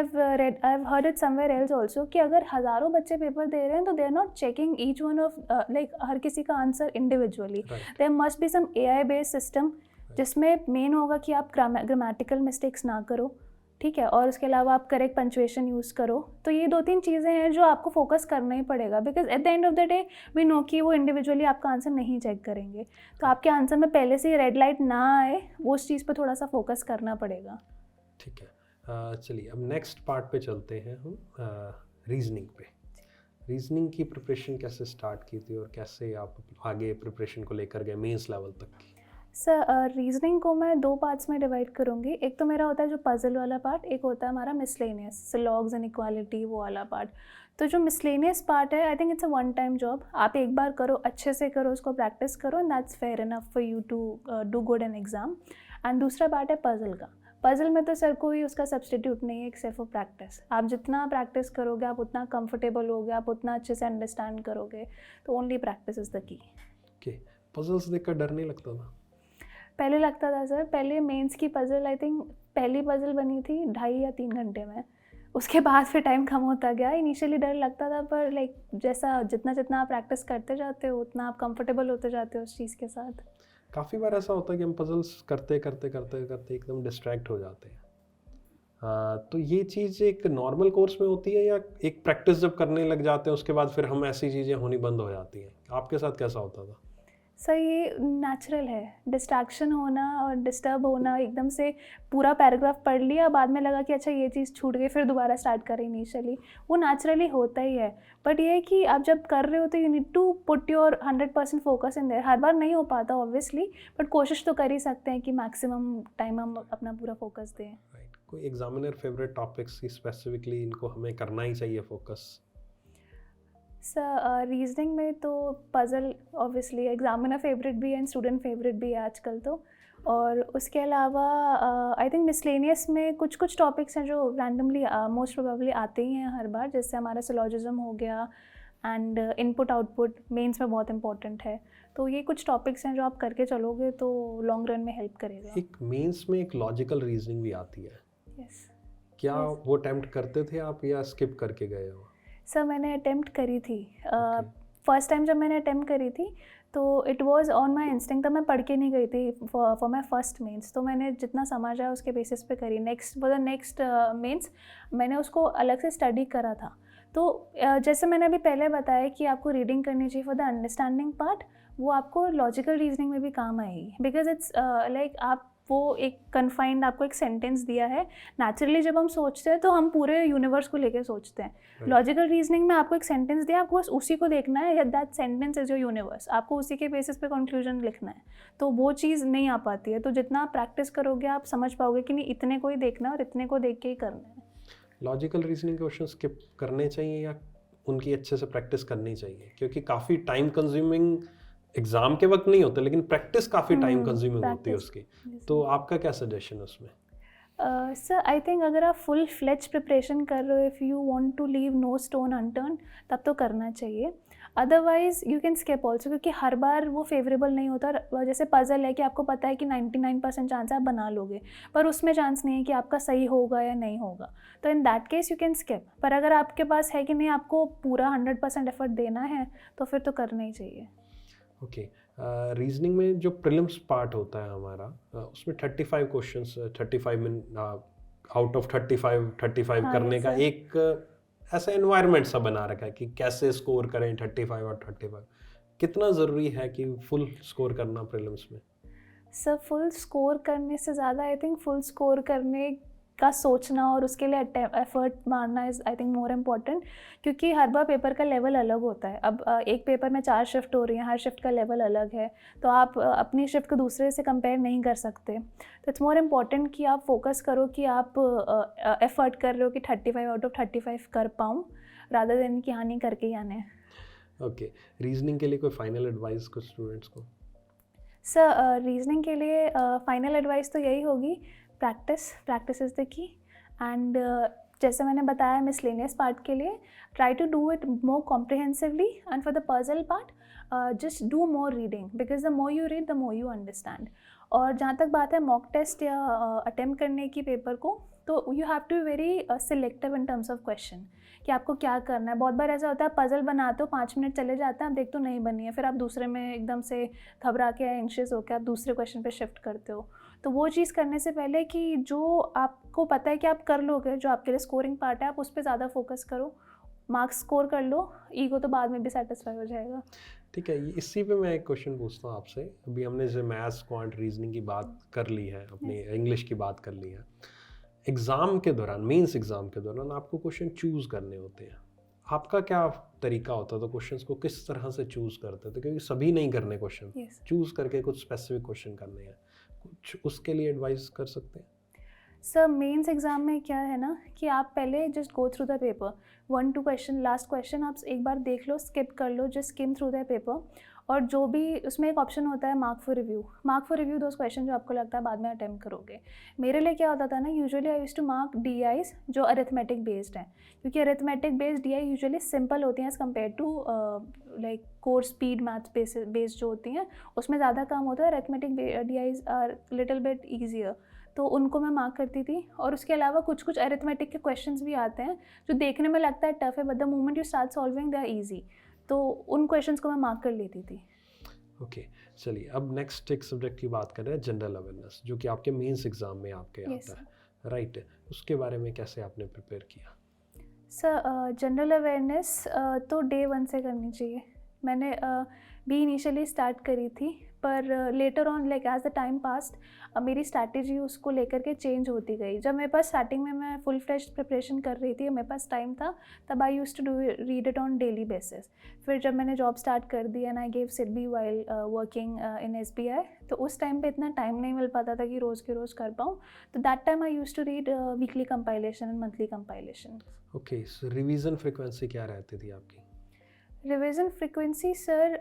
have heard it somewhere else also, कि अगर हज़ारों बच्चे पेपर दे रहे हैं तो they are not checking each one of like हर किसी का answer individually. There must be some AI based system जिसमें मेन होगा कि आप ग्रामेटिकल मिस्टेक्स ना करो, ठीक है, और उसके अलावा आप करेक्ट पंचुएशन यूज़ करो. तो ये 2-3 चीज़ें हैं जो आपको फोकस करना ही पड़ेगा, because at the end of the day we know कि वो इंडिविजुअली आपका आंसर नहीं चेक करेंगे. तो आपके आंसर में पहले से ही रेड लाइट ना आए, वो उस चीज़ पर थोड़ा सा फोकस करना पड़ेगा. ठीक है. चलिए अब नेक्स्ट पार्ट पे चलते हैं हम, रीजनिंग पे. रीजनिंग की प्रिपरेशन कैसे स्टार्ट की थी और कैसे आप आगे प्रिपरेशन को लेकर गए मेंस लेवल तक की? सर रीजनिंग को मैं 2 पार्ट्स में डिवाइड करूँगी. एक तो मेरा होता है जो पजल वाला पार्ट, एक होता है हमारा मिसलेनियस, लॉग्स एंड इक्वालिटी वो वाला पार्ट. तो जो मिसलेनियस पार्ट है, आई think it's a one time job. आप एक बार करो, अच्छे से करो, उसको प्रैक्टिस करो, and that's fair enough for you to do good in exam. And दूसरा पार्ट है पजल का. पजल में तो सर कोई उसका सब्सटीट्यूट नहीं है एक्सेप्ट फॉर प्रैक्टिस. आप जितना प्रैक्टिस करोगे, आप उतना कंफर्टेबल होगे, आप उतना अच्छे से अंडरस्टैंड करोगे. तो ओनली प्रैक्टिस इज़ द की. ओके. पजल्स देखकर डर नहीं लगता था? पहले लगता था सर. पहले मेंस की पजल, आई थिंक पहली पजल बनी थी 2.5 या 3 घंटे में. उसके बाद फिर टाइम कम होता गया. इनिशियली डर लगता था, पर लाइक जैसा जितना जितना आप प्रैक्टिस करते जाते हो उतना आप कंफर्टेबल होते जाते हो उस चीज़ के साथ. काफ़ी बार ऐसा होता है कि हम पजल्स करते करते करते करते एकदम डिस्ट्रैक्ट हो जाते हैं। तो ये चीज़ एक नॉर्मल कोर्स में होती है या एक प्रैक्टिस जब करने लग जाते हैं उसके बाद फिर हम ऐसी चीज़ें होनी बंद हो जाती हैं? आपके साथ कैसा होता था? सर ये नेचुरल है, डिस्ट्रैक्शन होना और डिस्टर्ब होना। एकदम से पूरा पैराग्राफ पढ़ लिया, बाद में लगा कि अच्छा ये चीज़ छूट गई, फिर दोबारा स्टार्ट करें इनिशियली, वो नेचुरली होता ही है। बट ये है कि आप जब कर रहे हो तो you need to put your 100% focus in there. हर बार नहीं हो पाता ऑब्वियसली, बट कोशिश तो कर ही सकते हैं कि मैक्सिमम टाइम हम अपना पूरा फोकस दें। राइट, कोई एग्जामिनर फेवरेट टॉपिक्स की स्पेसिफिकली इनको हमें करना ही चाहिए फोकस? सर रीजनिंग में तो पज़ल ऑब्वियसली एग्जामिनर फेवरेट भी है एंड स्टूडेंट फेवरेट भी है आजकल तो। और उसके अलावा आई थिंक मिसलेनियस में कुछ कुछ टॉपिक्स हैं जो रैंडमली मोस्ट प्रोबेबली आते ही हैं हर बार, जैसे हमारा सिलॉजिज्म हो गया एंड इनपुट आउटपुट मेंस में बहुत इंपॉर्टेंट है। तो ये कुछ टॉपिक्स हैं जो आप करके चलोगे तो लॉन्ग रन में हेल्प करेगा। एक मेंस में एक लॉजिकल रीजनिंग भी आती है, यस क्या वो अटेम्प्ट करते थे आप या स्किप करके गए हो? सर मैंने अटेम्प्ट करी थी। फर्स्ट टाइम जब मैंने अटेम्प्ट करी थी तो it was on my instinct, तब मैं पढ़ के नहीं गई थी फॉर माय फर्स्ट मेंस। तो मैंने जितना समझा उसके बेसिस पे करी। नेक्स्ट मेंस मैंने उसको अलग से स्टडी करा था। तो जैसे मैंने अभी पहले बताया कि आपको रीडिंग करनी चाहिए फॉर द अंडरस्टैंडिंग पार्ट, वो आपको लॉजिकल रीजनिंग में भी काम आएगी। बिकॉज इट्स लाइक आप वो एक कन्फाइंड आपको एक सेंटेंस दिया है। नेचुरली जब हम सोचते हैं तो हम पूरे यूनिवर्स को लेकर सोचते हैं। लॉजिकल रीजनिंग में आपको एक सेंटेंस दिया, आपको बस उसी को देखना है, that sentence is your universe, आपको उसी के बेसिस पे कंक्लूजन लिखना है। तो वो चीज़ नहीं आ पाती है। तो जितना आप प्रैक्टिस करोगे आप समझ पाओगे कि नहीं इतने को ही देखना है और इतने को देख के ही करना है। लॉजिकल रीजनिंग क्वेश्चन स्किप करने चाहिए या उनकी अच्छे से प्रैक्टिस करनी चाहिए? क्योंकि काफ़ी टाइम कंज्यूमिंग एग्जाम के वक्त नहीं होता, लेकिन प्रैक्टिस काफ़ी टाइम कंज्यूमिंग होती है उसकी। तो आपका क्या सजेशन है उसमें? सर आई थिंक अगर आप फुल फ्लेज प्रिपरेशन कर रहे हो, if you want to leave no stone unturned, तब तो करना चाहिए। Otherwise you can skip also, क्योंकि हर बार वो फेवरेबल नहीं होता। जैसे पजल है कि आपको पता है कि 99% चांस है आप बना लोगे, पर उसमें चांस नहीं है कि आपका सही होगा या नहीं होगा। तो in that case you can skip. पर अगर आपके पास है कि नहीं आपको पूरा 100% एफर्ट देना है तो फिर तो करना ही चाहिए। ओके, रीजनिंग में जो प्रीलिम्स पार्ट होता है हमारा, उसमें 35 क्वेश्चंस 35 मिनट आउट ऑफ 35 हाँ, करने yes, का sir. एक ऐसा एनवायरनमेंट सा बना रखा है कि कैसे स्कोर करें 35 और 35। कितना ज़रूरी है कि फुल स्कोर करना प्रीलिम्स में? सर फुल स्कोर करने से ज़्यादा आई थिंक फुल स्कोर करने का सोचना और उसके लिए एफर्ट मारना is I think more important. क्योंकि हर बार पेपर का लेवल अलग होता है। अब एक पेपर में 4 शिफ्ट हो रही हैं, हर शिफ्ट का लेवल अलग है, तो आप अपनी शिफ्ट को दूसरे से कंपेयर नहीं कर सकते। तो इट्स मोर इम्पॉर्टेंट कि आप फोकस करो कि आप एफर्ट कर रहे हो कि 35 आउट ऑफ 35 कर पाऊँ, रादर देन कि हाँ नहीं करके ही आने। ओके, रीजनिंग के लिए कोई फाइनल एडवाइस कुछ स्टूडेंट्स को? सर रीजनिंग के लिए फाइनल एडवाइस तो यही होगी, practice is the key. And जैसे मैंने बताया मिसलेनियस पार्ट के लिए try to do it more comprehensively, and for the puzzle part just do more reading, because the more you read the more you understand. और जहाँ तक बात है मॉक टेस्ट या अटेम्प्ट करने की पेपर को, तो you have to be very selective in terms of question कि आपको क्या करना है। बहुत बार ऐसा होता है पजल बनाते हो 5 मिनट चले जाते हैं, आप देखते हो नहीं बनी है, फिर आप दूसरे में एकदम से घबरा के एंग्शियस होकर आप दूसरे क्वेश्चन पे शिफ्ट करते हो। तो वो चीज़ करने से पहले कि जो आपको पता है कि आप कर लोगे, जो आपके लिए स्कोरिंग पार्ट है, आप उस पर ज़्यादा फोकस करो, मार्क्स स्कोर कर लो, ईगो तो बाद में भी सेटिस्फाई हो जाएगा। ठीक है, इसी पे मैं एक क्वेश्चन पूछता हूँ आपसे। अभी हमने जैसे मैथ्स, क्वांट, रीजनिंग की बात कर ली है, अपनी इंग्लिश की बात कर ली है। एग्ज़ाम के दौरान, मेंस एग्ज़ाम के दौरान आपको क्वेश्चन चूज़ करने होते हैं, आपका क्या तरीका होता था? क्वेश्चंस को किस तरह से चूज़ करते थे? क्योंकि सभी नहीं करने क्वेश्चन, चूज़ करके कुछ स्पेसिफिक क्वेश्चन करने हैं, कुछ उसके लिए एडवाइस कर सकते हैं? सर मेंस एग्ज़ाम में क्या है ना कि आप पहले just go through the paper, 1-2 question, last question आप एक बार देख लो, स्किप कर लो, just skim through the paper. और जो भी उसमें एक ऑप्शन होता है mark for review those question जो आपको लगता है बाद में अटेम्प्ट करोगे। मेरे लिए क्या होता था ना, usually I used to mark DIs जो अरिथमेटिक बेस्ड हैं, क्योंकि arithmetic based DI usually simple होती हैं as compared to like core speed math based जो होती हैं, उसमें ज़्यादा काम होता है। Arithmetic DIs are little bit easier, तो उनको मैं मार्क करती थी। और उसके अलावा कुछ कुछ अरिथमेटिक के क्वेश्चंस भी आते हैं जो देखने में लगता है टफ है, but the moment you start solving they are easy, तो उन क्वेश्चंस को मैं मार्क कर लेती थी। ओके, चलिए अब नेक्स्ट एक सब्जेक्ट की बात कर रहे हैं, जनरल अवेयरनेस, जो कि आपके मेंस एग्जाम में आपके Yes, आता है, राइट? उसके बारे में कैसे आपने प्रिपेयर किया? सर जनरल अवेयरनेस तो डे वन से करनी चाहिए। मैंने भी इनिशियली स्टार्ट करी थी, पर later on like as the time passed मेरी स्ट्रैटेजी उसको लेकर के चेंज होती गई। जब मेरे पास स्टार्टिंग में मैं फुल फ्लेज्ड प्रिपरेशन कर रही थी, मेरे पास टाइम था, तब I used to do read it on daily basis. फिर जब मैंने जॉब स्टार्ट कर दी and I gave SIDBI while working in SBI, तो उस टाइम पे इतना टाइम नहीं मिल पाता था कि रोज़ के रोज़ कर पाऊँ। तो that time I used to read weekly compilation and monthly compilation. Okay, so revision frequency क्या रहती थी आपकी? रिवीजन फ्रीक्वेंसी सर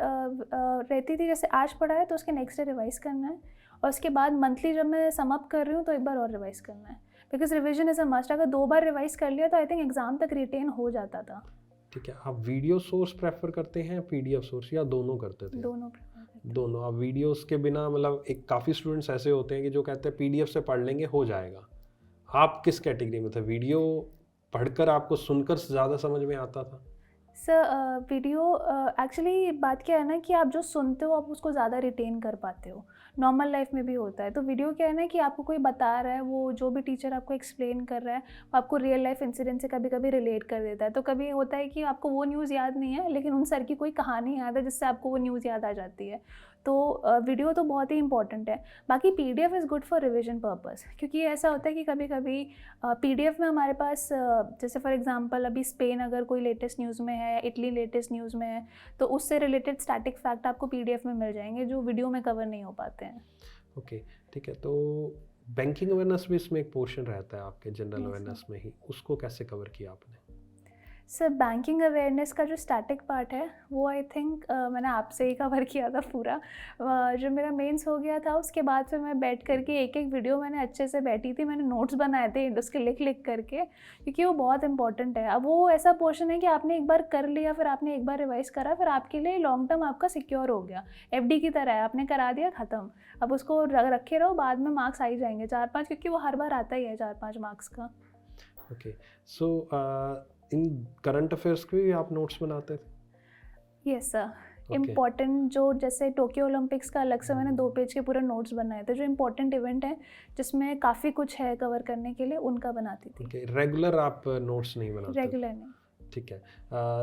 रहती थी, जैसे आज पढ़ा है तो उसके नेक्स्ट डे रिवाइज करना है, और उसके बाद मंथली जब मैं सम अप कर रही हूँ तो एक बार और रिवाइज करना है, because revision is a must. अगर 2 बार रिवाइज कर लिया तो आई थिंक एग्जाम तक रिटेन हो जाता था। ठीक है, आप वीडियो सोर्स प्रेफर करते हैं, PDF सोर्स, या दोनों करते थे? दोनों prefer करती हूँ। दोनों। आप वीडियोस के बिना, मतलब एक काफ़ी स्टूडेंट्स ऐसे होते हैं कि जो कहते हैं PDF से पढ़ लेंगे हो जाएगा, आप किस कैटेगरी में थे? वीडियो पढ़कर आपको सुनकर ज़्यादा समझ में आता था? सर वीडियो एक्चुअली बात क्या है ना कि आप जो सुनते हो आप उसको ज़्यादा रिटेन कर पाते हो। नॉर्मल लाइफ में भी होता है। तो वीडियो क्या है ना कि आपको कोई बता रहा है, वो जो भी टीचर आपको एक्सप्लेन कर रहा है वो आपको रियल लाइफ इंसिडेंट से कभी कभी रिलेट कर देता है। तो कभी होता है कि आपको वो न्यूज़ याद नहीं है, लेकिन उन सर की कोई कहानी याद है जिससे आपको वो न्यूज़ याद आ जाती है। तो वीडियो तो बहुत ही इंपॉर्टेंट है। बाकी PDF is good for revision purpose, क्योंकि ऐसा होता है कि कभी कभी PDF में हमारे पास जैसे फॉर एग्जांपल अभी स्पेन अगर कोई लेटेस्ट न्यूज़ में है, इटली लेटेस्ट न्यूज़ में है, तो उससे रिलेटेड स्टैटिक फैक्ट आपको PDF में मिल जाएंगे जो वीडियो में कवर नहीं हो पाते हैं। ओके, ठीक है। तो बैंकिंग अवेयरनेस भी इसमें एक पोर्शन रहता है आपके जनरल Yes, अवेयरनेस में ही, उसको कैसे कवर किया आपने? सर बैंकिंग अवेयरनेस का जो स्टैटिक पार्ट है वो आई थिंक मैंने आपसे ही कवर किया था पूरा। जो मेरा मेंस हो गया था उसके बाद फिर मैं बैठ करके एक एक वीडियो मैंने अच्छे से बैठी थी, मैंने नोट्स बनाए थे उसके लिख लिख करके, क्योंकि वो बहुत इंपॉर्टेंट है। अब वो ऐसा पोर्शन है कि आपने एक बार कर लिया, फिर आपने एक बार रिवाइज करा, फिर आपके लिए लॉन्ग टर्म आपका सिक्योर हो गया। FD की तरह है, आपने करा दिया ख़त्म। अब उसको रखे रहो, बाद में मार्क्स आ ही जाएंगे 4-5, क्योंकि वो हर बार आता ही है 4-5 मार्क्स का। ओके, सो इन करंट अफेयर्स के भी आप नोट्स बनाते थे? Yes sir. Okay. इम्पॉर्टेंट जो जैसे टोक्यो ओलंपिक्स का अलग से मैंने 2 पेज के पूरे नोट्स बनाए थे। जो इम्पोर्टेंट इवेंट है जिसमें काफ़ी कुछ है कवर करने के लिए, उनका बनाती थी। ओके, रेगुलर आप नोट्स नहीं बनाते? रेगुलर नहीं। ठीक है।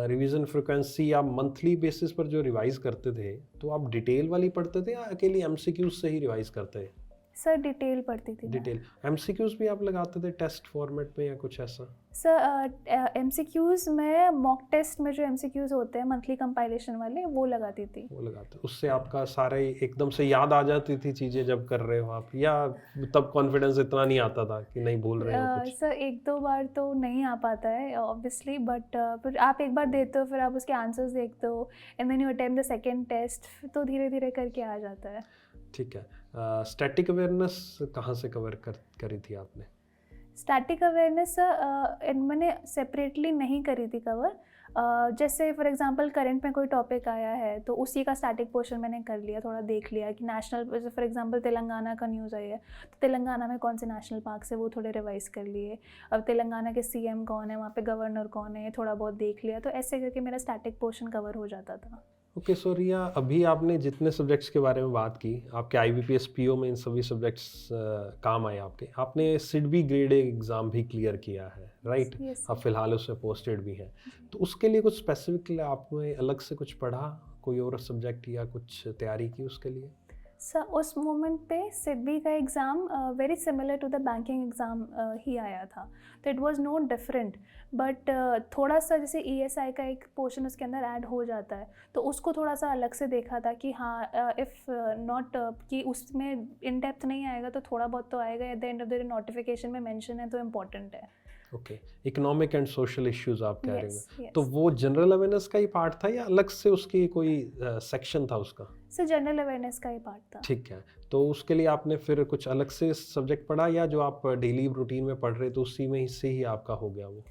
रिवीजन फ्रिक्वेंसी आप मंथली बेसिस पर जो रिवाइज करते थे, तो आप डिटेल वाली पढ़ते थे या अकेली MCQs से ही रिवाइज करते थे? सर डिटेल पढ़ती थी मैं। डिटेल। MCQs भी आप लगाते थे टेस्ट फॉर्मेट में या कुछ ऐसा? सर MCQs में मॉक टेस्ट में जो MCQs होते हैं मंथली कंपाइलेशन वाले, वो लगाती थी। वो लगाते, उससे आपका सारे एकदम से याद आ जाती थी चीज़ें जब कर रहे हो आप, या तब कॉन्फिडेंस इतना नहीं आता था कि नहीं भूल रहे हो कुछ? सर 1-2 बार तो नहीं आ पाता है ऑब्वियसली, बट फिर आप एक बार देते हो, फिर आप उसके आंसर्स देखते हो, and then you attempt the second test, तो धीरे धीरे करके आ जाता है। ठीक है। स्टैटिक अवेयरनेस कहाँ से कवर करी थी आपने? स्टैटिक अवेयरनेस मैंने सेपरेटली नहीं करी थी कवर। जैसे फॉर एग्जांपल करंट में कोई टॉपिक आया है तो उसी का स्टैटिक पोर्शन मैंने कर लिया, थोड़ा देख लिया कि नेशनल, जैसे फॉर एग्जांपल तेलंगाना का न्यूज़ आई है तो तेलंगाना में कौन से नेशनल पार्क है वो थोड़े रिवाइज कर लिए। अब तेलंगाना के CM कौन है, वहाँ पे गवर्नर कौन है, थोड़ा बहुत देख लिया, तो ऐसे करके मेरा स्टैटिक पोर्शन कवर हो जाता था। ओके, सो रिया, अभी आपने जितने सब्जेक्ट्स के बारे में बात की, आपके IBPS PO में इन सभी सब्जेक्ट्स काम आए आपके। आपने सिडबी ग्रेड ए एग्ज़ाम भी क्लियर किया है, राइट? Yes, आप फिलहाल उससे पोस्टेड भी हैं, तो उसके लिए कुछ स्पेसिफिकली आपने अलग से कुछ पढ़ा, कोई और सब्जेक्ट या कुछ तैयारी की उसके लिए? सर उस मोमेंट पे सिडबी का exam very similar to the banking exam ही आया था, तो it was no different, but थोड़ा सा जैसे ESI का एक पोर्शन उसके अंदर ऐड हो जाता है, तो उसको थोड़ा सा अलग से देखा था कि हाँ इफ़ नॉट कि उसमें इन डेप्थ नहीं आएगा तो थोड़ा बहुत तो आएगा, eight the end of the notification में मेंशन है तो इम्पॉर्टेंट है। Okay, economic and social issues आप कह रहे Yes, हैं, yes. तो वो जनरल अवेयरनेस का ही पार्ट था या अलग से उसकी कोई सेक्शन था उसका? सर जनरल अवेयरनेस का ही पार्ट था। ठीक है, तो उसके लिए आपने फिर कुछ अलग से सब्जेक्ट पढ़ा, या जो आप डेली रूटीन में पढ़ रहे थे उसी में से ही आपका हो गया वो?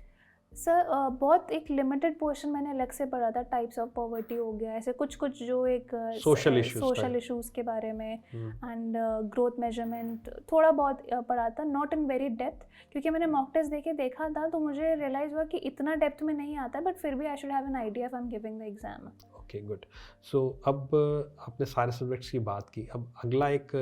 सर बहुत एक लिमिटेड पोर्शन मैंने अलग से पढ़ा था, टाइप्स ऑफ पॉवर्टी हो गया, ऐसे कुछ कुछ जो एक Social issues social type. Issues के बारे में, एंड ग्रोथ मेजरमेंट थोड़ा बहुत पढ़ा था, नॉट इन वेरी डेप्थ, क्योंकि मैंने मॉक टेस्ट देखा था तो मुझे रियलाइज़ हुआ कि इतना डेप्थ में नहीं आता, बट फिर भी I should have an idea if I am giving the exam. Okay, good. So अब आपने सारे सब्जेक्ट्स की बात की, अब अगला एक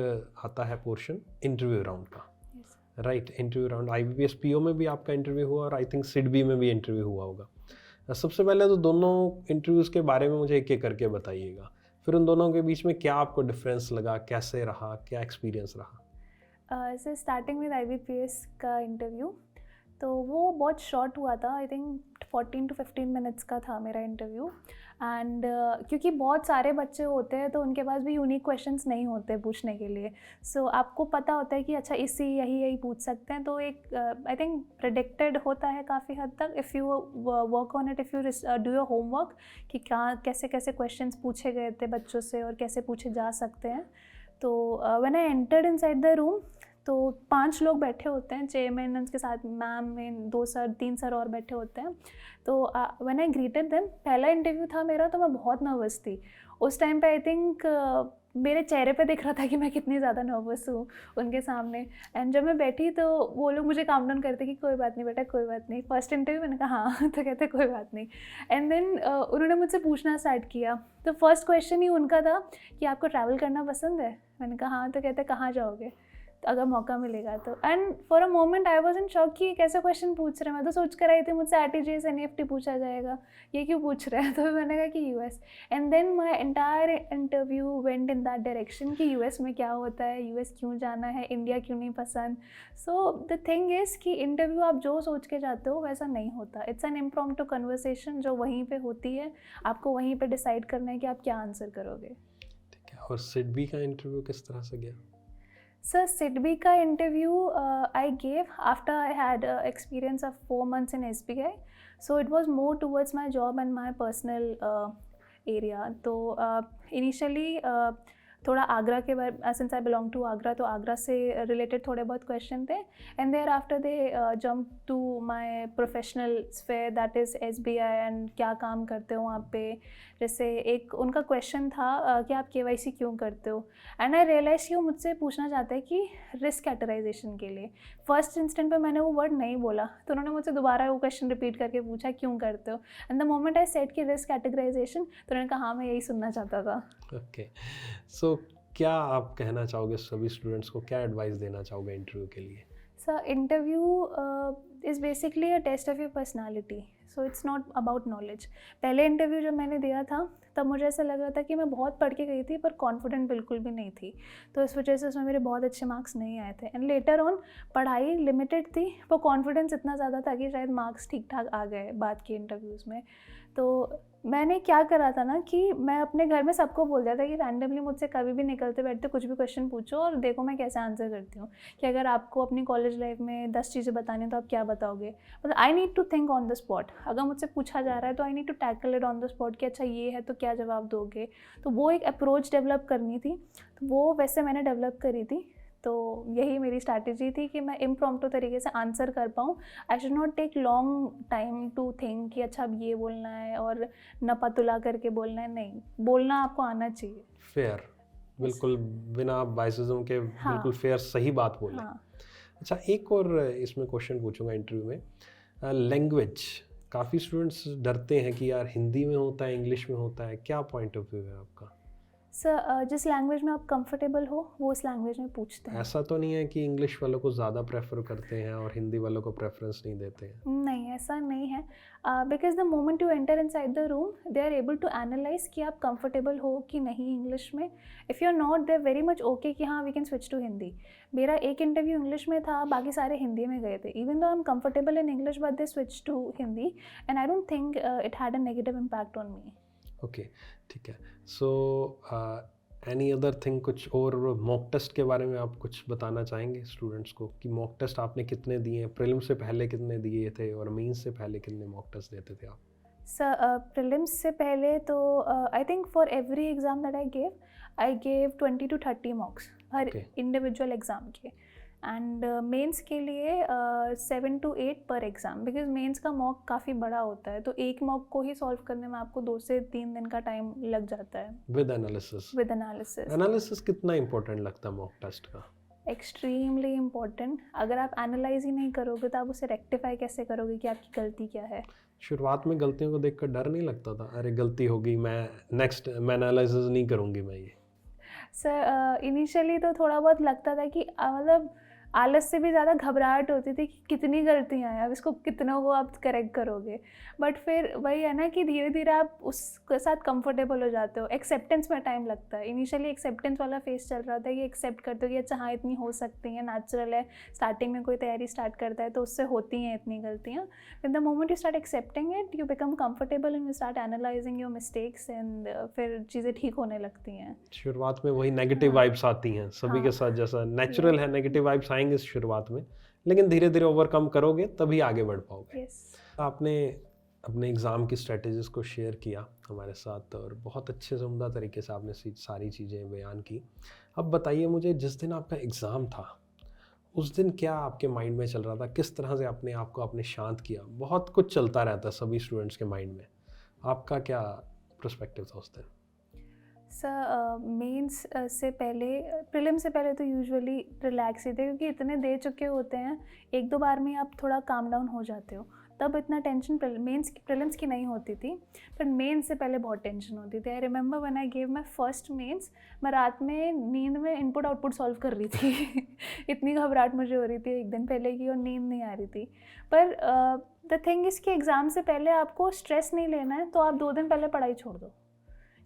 आता है पोर्शन इंटरव्यू राउंड का, Yes. Right? Interview round IBPS PO में भी आपका इंटरव्यू हुआ और आई थिंक SIDBI में भी इंटरव्यू हुआ होगा। सबसे पहले तो दोनों इंटरव्यूज़ के बारे में मुझे एक एक करके बताइएगा, फिर उन दोनों के बीच में क्या आपको डिफरेंस लगा, कैसे रहा, क्या एक्सपीरियंस रहा? सर स्टार्टिंग विद IBPS का इंटरव्यू, तो वो बहुत शॉर्ट हुआ था। आई थिंक 14 to 15 मिनट्स का था मेरा इंटरव्यू। एंड क्योंकि बहुत सारे बच्चे होते हैं तो उनके पास भी यूनिक क्वेश्चंस नहीं होते पूछने के लिए। सो आपको पता होता है कि अच्छा इससे यही पूछ सकते हैं, तो एक आई थिंक प्रेडिक्टेड होता है काफ़ी हद तक, if you work on it, if you do your homework कि कहाँ कैसे कैसे क्वेश्चंस पूछे गए थे बच्चों से और कैसे पूछे जा सकते हैं। तो when I entered inside the room, तो 5 लोग बैठे होते हैं, चेयरमैन उसके साथ मैम में 2 सर 3 सर और बैठे होते हैं। तो व्हेन आई ग्रीटेड देम, पहला इंटरव्यू था मेरा, तो मैं बहुत नर्वस थी उस टाइम पे। आई थिंक मेरे चेहरे पे दिख रहा था कि मैं कितनी ज़्यादा नर्वस हूँ उनके सामने। एंड जब मैं बैठी तो वो लोग मुझे काम डाउन करते कि कोई बात नहीं बेटा, कोई बात नहीं, फर्स्ट इंटरव्यू। मैंने कहा हाँ तो कहते कोई बात नहीं। एंड देन उन्होंने मुझसे पूछना स्टार्ट किया। तो फर्स्ट क्वेश्चन ही उनका था कि आपको ट्रैवल करना पसंद है। मैंने कहा हाँ। तो कहते कहाँ जाओगे अगर मौका मिलेगा तो। And for a moment I was in shock कि कैसे क्वेश्चन पूछ रहे हैं। मैं तो सोच कर आई थी मुझसे RTGS NEFT पूछा जाएगा, ये क्यों पूछ रहे हैं। तो मैंने कहा कि US। And then my entire interview went in that direction कि US में क्या होता है, US क्यों जाना है, इंडिया क्यों नहीं पसंद। सो द थिंग इज़ कि इंटरव्यू आप जो सोच के जाते हो वैसा नहीं होता। इट्स एन इम्प्रॉम्प्टू कन्वर्सेशन जो वहीं पर होती है, आपको वहीं पर डिसाइड करना है कि आप क्या आंसर करोगे। ठीक है, और SIDBI का इंटरव्यू किस तरह से गया? Sir, SIDBI का interview I gave after I had experience of 4 months in SBI. So it was more towards my job and my personal area. तो initially थोड़ा आगरा के बारे, since I belong to Agra, तो आगरा से रिलेटेड थोड़े बहुत क्वेश्चन थे। And thereafter they jump to my professional sphere, that is SBI, and क्या काम करते हो वहाँ पे। जैसे एक उनका क्वेश्चन था कि आप KYC क्यों करते हो। एंड आई रियलाइज़ कि वो मुझसे पूछना चाहते हैं कि रिस्क कैटेगराइजेशन के लिए। फर्स्ट इंस्टेंट पे मैंने वो वर्ड नहीं बोला, तो उन्होंने मुझसे दोबारा वो क्वेश्चन रिपीट करके पूछा क्यों करते हो। And the moment I said कि रिस्क कैटेगराइजेशन, तो उन्होंने कहा हाँ मैं यही सुनना चाहता था। ओके, सो क्या आप कहना चाहोगे सभी स्टूडेंट्स को, क्या एडवाइस देना चाहोगे इंटरव्यू के लिए? Sir interview is basically a test of your personality, so it's not about knowledge. पहले इंटरव्यू जब मैंने दिया था तब मुझे ऐसा लग रहा था कि मैं बहुत पढ़ के गई थी पर कॉन्फिडेंट बिल्कुल भी नहीं थी, तो इस वजह से उसमें मेरे बहुत अच्छे मार्क्स नहीं आए थे। एंड लेटर ऑन पढ़ाई लिमिटेड थी पर कॉन्फिडेंस इतना ज़्यादा था कि शायद मार्क्स ठीक ठाक आ गए बाद के इंटरव्यूज़ में। तो मैंने क्या करा था ना कि मैं अपने घर में सबको बोल दिया था कि रैंडमली मुझसे कभी भी निकलते बैठते कुछ भी क्वेश्चन पूछो और देखो मैं कैसे आंसर करती हूँ, कि अगर आपको अपनी कॉलेज लाइफ में 10 चीज़ें बतानी है तो आप क्या बताओगे। मतलब I need to think on the spot, अगर मुझसे पूछा जा रहा है तो I need to tackle it on the spot कि अच्छा ये है तो क्या जवाब दोगे। तो वो एक अप्रोच डेवलप करनी थी, तो वो वैसे मैंने डेवलप करी थी। तो यही मेरी स्ट्रैटेजी थी कि मैं इम्प्रॉम्प्टू तरीके से आंसर कर पाऊँ। I should not take long time to think कि अच्छा अब ये बोलना है और नपतुला करके बोलना है, नहीं, बोलना आपको आना चाहिए। फेयर, बिल्कुल बिना बाइसिज्म के, हाँ, बिल्कुल फेयर सही बात बोले। हाँ। अच्छा, एक और इसमें क्वेश्चन पूछूंगा इंटरव्यू में, लैंग्वेज। काफ़ी स्टूडेंट्स डरते हैं कि यार हिंदी में होता है, इंग्लिश में होता है, क्या पॉइंट ऑफ व्यू है आपका? सर जिस लैंग्वेज में आप कंफर्टेबल हो वो उस लैंग्वेज में पूछते हैं। ऐसा तो नहीं है कि इंग्लिश वालों को ज़्यादा प्रेफर करते हैं और हिंदी वालों को प्रेफरेंस नहीं देते हैं? नहीं, ऐसा नहीं है। Because the moment you enter inside the room they are able to analyse कि आप कंफर्टेबल हो कि नहीं इंग्लिश में। If you are not, they are very much okay कि हाँ we can switch to Hindi. मेरा एक इंटरव्यू इंग्लिश में था, बाकी सारे हिंदी में गए थे। Even though I am comfortable in English but they switch to Hindi, and I don't think it had a negative impact on me. Okay, ठीक है। सो एनी अदर थिंग, कुछ और मॉक टेस्ट के बारे में आप कुछ बताना चाहेंगे स्टूडेंट्स को कि मॉक टेस्ट आपने कितने दिए, प्रीलिम से पहले कितने दिए थे और मेंस से पहले कितने मॉक टेस्ट देते थे आप? सर प्रीलिम्स से पहले तो I think for every exam that I gave 20 to 30 मॉक्स her individual exam के। एंड मेंस के लिए 7 to 8 पर एग्ज़ाम, बिकॉज मेंस का मॉक काफ़ी बड़ा होता है, तो एक मॉक को ही सॉल्व करने में आपको 2 से 3 दिन का टाइम लग जाता है विद एनालिसिस। एनालिसिस कितना इंपॉर्टेंट लगता है मॉक टेस्ट का? Extremely important. अगर आप एनालाइज ही नहीं करोगे तो आप उसे रेक्टिफाई कैसे करोगे कि आपकी गलती क्या है? शुरुआत में गलतियों को देखकर डर नहीं लगता था, अरे गलती होगी, मैं एनालिसिस नहीं करूँगी मैं ये? सर इनिशियली तो थोड़ा बहुत लगता था कि मतलब आलस से भी ज़्यादा घबराहट होती थी कि कितनी गलतियाँ हैं, अब इसको कितनों को आप करेक्ट करोगे। बट फिर वही है ना कि धीरे धीरे आप उसके साथ कंफर्टेबल हो जाते हो। एक्सेप्टेंस में टाइम लगता है। इनिशियली एक्सेप्टेंस वाला फेस चल रहा था कि एक्सेप्ट करते हो कि अच्छा हाँ इतनी हो सकती हैं, नेचुरल है। स्टार्टिंग में कोई तैयारी स्टार्ट करता है तो उससे होती हैं इतनी गलतियाँ। फिर the moment you start accepting it, you become comfortable and you start analysing your mistakes and फिर चीज़ें ठीक होने लगती हैं। शुरुआत में वही नेगेटिव वाइब्स आती हैं सभी के साथ, जैसा नेचुरल है, नेगेटिव वाइब्स आएंगे इस शुरुआत में, लेकिन धीरे धीरे ओवरकम करोगे तभी आगे बढ़ पाओगे। यस। आपने अपने एग्ज़ाम की स्ट्रेटजीज को शेयर किया हमारे साथ और बहुत अच्छे से उम्दा तरीके से आपने सारी चीज़ें बयान की। अब बताइए मुझे, जिस दिन आपका एग्ज़ाम था उस दिन क्या आपके माइंड में चल रहा था, किस तरह से अपने आप को आपने शांत किया? बहुत कुछ चलता रहता है सभी स्टूडेंट्स के माइंड में, आपका क्या पर्सपेक्टिव था उस दिन? सर मेंस से पहले, प्रीलिम से पहले तो यूजुअली रिलैक्स ही थे क्योंकि इतने दे चुके होते हैं, एक दो बार में आप थोड़ा काम डाउन हो जाते हो, तब इतना टेंशन प्रीलिम्स की नहीं होती थी। पर मेंस से पहले बहुत टेंशन होती थी। I remember when I gave my first mains, मैं रात में नींद में इनपुट आउटपुट सॉल्व कर रही थी इतनी घबराहट मुझे हो रही थी एक दिन पहले की और नींद नहीं आ रही थी। पर द थिंग इज़ कि एग्ज़ाम से पहले आपको स्ट्रेस नहीं लेना है, तो आप 2 दिन पहले पढ़ाई छोड़ दो,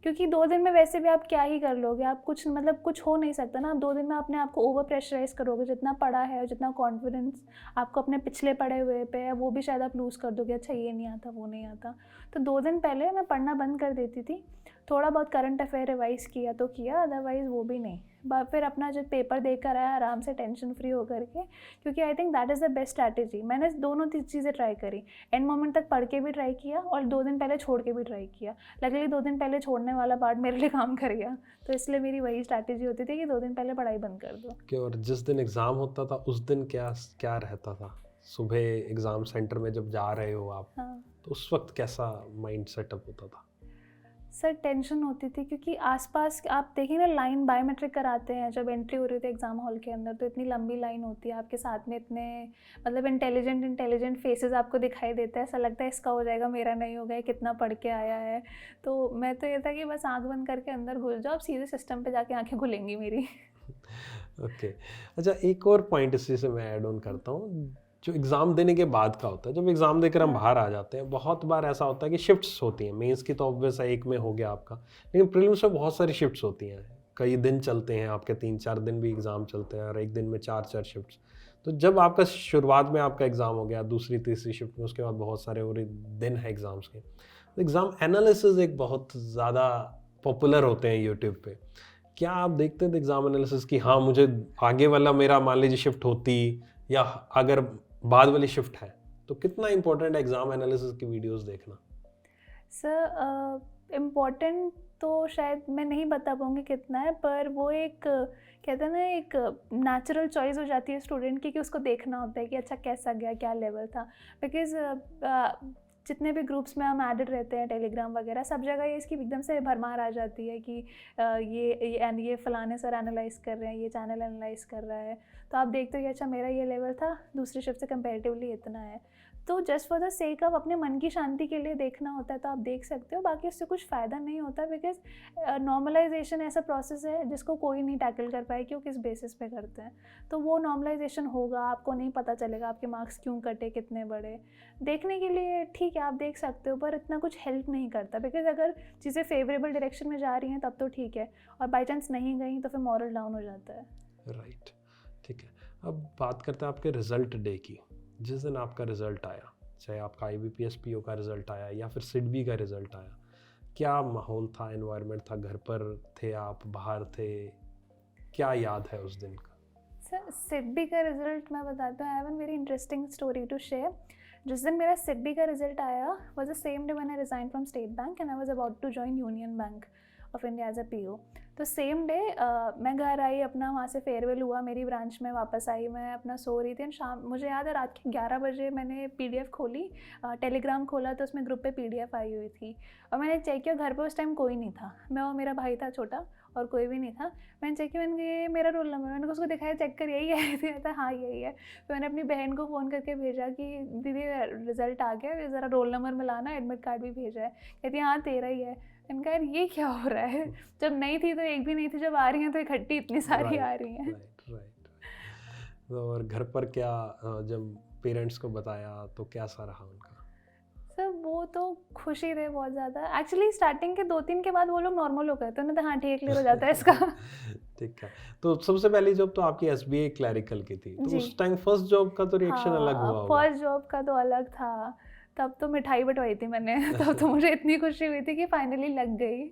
क्योंकि 2 दिन में वैसे भी आप क्या ही कर लोगे, आप कुछ मतलब कुछ हो नहीं सकता ना। आप 2 दिन में अपने आप को ओवर प्रेशराइज करोगे, जितना पढ़ा है और जितना कॉन्फिडेंस आपको अपने पिछले पढ़े हुए पे है वो भी शायद आप लूज़ कर दोगे, अच्छा ये नहीं आता वो नहीं आता। तो 2 दिन पहले मैं पढ़ना बंद कर देती थी, थोड़ा बहुत करंट अफेयर रिवाइज़ किया तो किया, अदरवाइज़ वो भी नहीं। फिर अपना जब पेपर दे कर आया आराम से टेंशन फ्री होकर के, क्योंकि आई think that is the best strategy. मैंने दोनों चीज़ें ट्राई करी, एंड मोमेंट तक पढ़ के भी ट्राई किया और 2 दिन पहले छोड़ के भी ट्राई किया। लकीली 2 दिन पहले छोड़ने वाला पार्ट मेरे लिए काम कर गया, तो इसलिए मेरी वही स्ट्रैटेजी होती थी कि 2 दिन पहले पढ़ाई बंद कर दो। कि और जिस दिन एग्ज़ाम होता था उस दिन क्या क्या रहता था? सुबह एग्ज़ाम सेंटर में जब जा रहे हो आप, हाँ तो उस वक्त कैसा माइंड सेटअप होता था? सर टेंशन होती थी क्योंकि आसपास आप देखिए ना, लाइन बायोमेट्रिक कराते हैं जब एंट्री हो रही थी एग्ज़ाम हॉल के अंदर, तो इतनी लंबी लाइन होती है, आपके साथ में इतने मतलब इंटेलिजेंट फेसेस आपको दिखाई देता है, ऐसा लगता है इसका हो जाएगा मेरा नहीं होगा, ये कितना पढ़ के आया है। तो मैं तो ये था कि बस आँख बंद करके अंदर घुस जाओ, अब सीधे सिस्टम पे जाके आँखें खुलेंगी मेरी। ओके। अच्छा, एक और पॉइंट इसी से मैं ऐड ऑन करता हूँ, जो एग्ज़ाम देने के बाद का होता है। जब एग्ज़ाम देकर हम बाहर आ जाते हैं, बहुत बार ऐसा होता है कि शिफ्ट्स होती हैं। मेंस की तो ऑब्वियस है, एक में हो गया आपका, लेकिन प्रीलिम्स में बहुत सारी शिफ्ट्स होती हैं। कई दिन चलते हैं आपके, 3-4 दिन भी एग्ज़ाम चलते हैं और एक दिन में 4-4 शिफ्ट्स। तो जब आपका शुरुआत में आपका एग्ज़ाम हो गया, दूसरी तीसरी शिफ्ट में, उसके बाद बहुत सारे और दिन है एग्ज़ाम्स के, तो एग्ज़ाम एनालिसिस एक बहुत ज़्यादा पॉपुलर होते हैं यूट्यूब पे। क्या आप देखते थे एग्ज़ाम एनालिसिस की, हाँ मुझे आगे वाला मेरा मान लीजिए शिफ्ट होती, या अगर बाद वाली शिफ्ट है, तो कितना इंपॉर्टेंट है एग्ज़ाम एनालिसिस की वीडियोस देखना? सर इम्पॉर्टेंट तो शायद मैं नहीं बता पाऊँगी कितना है, पर वो एक कहते हैं ना, एक नेचुरल चॉइस हो जाती है स्टूडेंट की कि उसको देखना होता है कि अच्छा कैसा गया, क्या लेवल था। बिकॉज़ जितने भी ग्रुप्स में हम एडेड रहते हैं, टेलीग्राम वगैरह, सब जगह ये इसकी एकदम से भरमार आ जाती है कि ये फ़लाने सर एनालाइज़ कर रहे हैं, ये चैनल एनालाइज़ कर रहा है, तो आप देखते हो कि अच्छा मेरा ये लेवल था, दूसरी शिफ्ट से कंपैरेटिवली इतना है। तो just for the sake of अपने मन की शांति के लिए देखना होता है तो आप देख सकते हो, बाकी उससे कुछ फ़ायदा नहीं होता। बिकॉज नॉर्मलाइजेशन ऐसा प्रोसेस है जिसको कोई नहीं टैकल कर पाए कि वो किस बेसिस पे करते हैं। तो वो नॉर्मलाइजेशन होगा, आपको नहीं पता चलेगा आपके मार्क्स क्यों कटे, कितने बड़े। देखने के लिए ठीक है, आप देख सकते हो, पर इतना कुछ हेल्प नहीं करता। बिकॉज अगर चीज़ें फेवरेबल डायरेक्शन में जा रही हैं तब तो ठीक है, और बाई चांस नहीं गई तो फिर मॉरल डाउन हो जाता है। राइट, ठीक है। अब बात करते हैं आपके रिज़ल्ट डे की। जिस दिन आपका रिज़ल्ट आया, चाहे आपका IBPS PO का रिज़ल्ट आया या फिर SIDBI का रिज़ल्ट आया, क्या माहौल था, एनवायरनमेंट था, घर पर थे आप, बाहर थे, क्या याद है उस दिन का? सर SIDBI का रिज़ल्ट मैं बताती हूँ, I have one very interesting story to share. जिस दिन मेरा SIDBI का रिज़ल्ट आया was the same day when I resign from State Bank and I was about to join Union Bank of India as a PO। तो सेम डे मैं घर आई, अपना वहाँ से फेयरवेल हुआ, मेरी ब्रांच में वापस आई, मैं अपना सो रही थी एंड शाम, मुझे याद है रात के 11 बजे मैंने PDF खोली, टेलीग्राम खोला तो उसमें ग्रुप पे PDF आई हुई थी और मैंने चेक किया, घर पे उस टाइम कोई नहीं था, मैं और मेरा भाई था छोटा और कोई भी नहीं था। मैंने चेक किया, मैंने कहा ये मेरा रोल नंबर, मैंने उसको दिखाया, चेक कर यही है, कहता हाँ यही है। तो मैंने अपनी बहन को फ़ोन करके भेजा कि दीदी रिज़ल्ट आ गया, ज़रा रोल नंबर मिलाना, एडमिट कार्ड भी भेजा है। कहती है हाँ तेरा ही है। मैंने कहा यार ये क्या हो रहा है, जब नहीं थी तो एक भी नहीं थी, जब आ रही हैं तो इकट्ठी इतनी सारी आ रही हैं। राइट। और घर पर क्या जब पेरेंट्स को बताया तो कैसा रहा उनका? सर वो तो खुशी थे बहुत ज़्यादा। एक्चुअली स्टार्टिंग के 2-3 के बाद वो लोग नॉर्मल हो गए थे, उन्होंने हाँ ठीक, क्लियर हो जाता है इसका। ठीक है। तो सबसे पहली जॉब तो आपकी SBI क्लरिकल की थी, तो उस टाइम फर्स्ट जॉब का तो रिएक्शन अलग हुआ हाँ, होगा। फर्स्ट जॉब का तो अलग था, तब तो मिठाई बंटवाई थी मैंने। तब तो मुझे इतनी खुशी हुई थी कि फाइनली लग गई।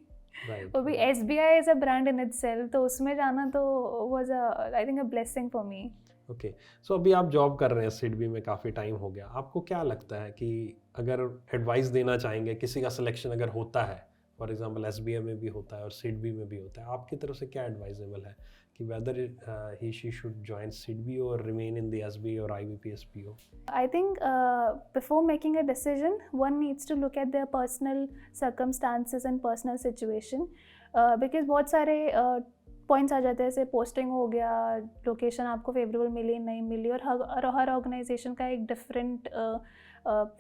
वो भी SBI is a brand in itself, तो उसमें जाना तो was I think a blessing for me. Okay, so अभी आप जॉब कर रहे हैं सिडबी में, काफ़ी टाइम हो गया, आपको क्या लगता है कि अगर एडवाइस देना चाहेंगे, किसी का सिलेक्शन अगर होता है, फॉर एग्जांपल SBI में भी होता है और सिडबी में भी होता है, आपकी तरफ से क्या एडवाइजेबल है कि weather he she should join SIDBI और रिमेन इन द SBI और IBPS PO? I think before making a decision, one needs to look at their personal circumstances and personal situation, because बहुत सारे पॉइंट्स आ जाते हैं, जैसे पोस्टिंग हो गया, लोकेशन आपको फेवरेबल मिली नहीं मिली, और हर ऑर्गेनाइजेशन का एक डिफरेंट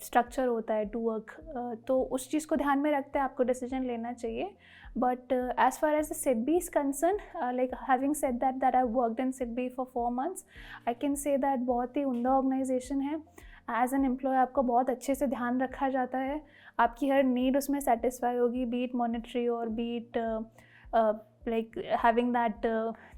स्ट्रक्चर होता है टू वर्क, तो उस चीज़ को ध्यान में रखते हैं आपको डिसीजन लेना चाहिए। But as far as the SIDBI is concern, like having said that I worked in SIDBI for 4 months, I can say that बहुत ही उम्दा ऑर्गेनाइजेशन है। एज एन एम्प्लॉय आपको बहुत अच्छे से ध्यान रखा जाता है, आपकी हर नीड उसमें सेटिस्फाई होगी, बीट मॉनेटरी और be it like having that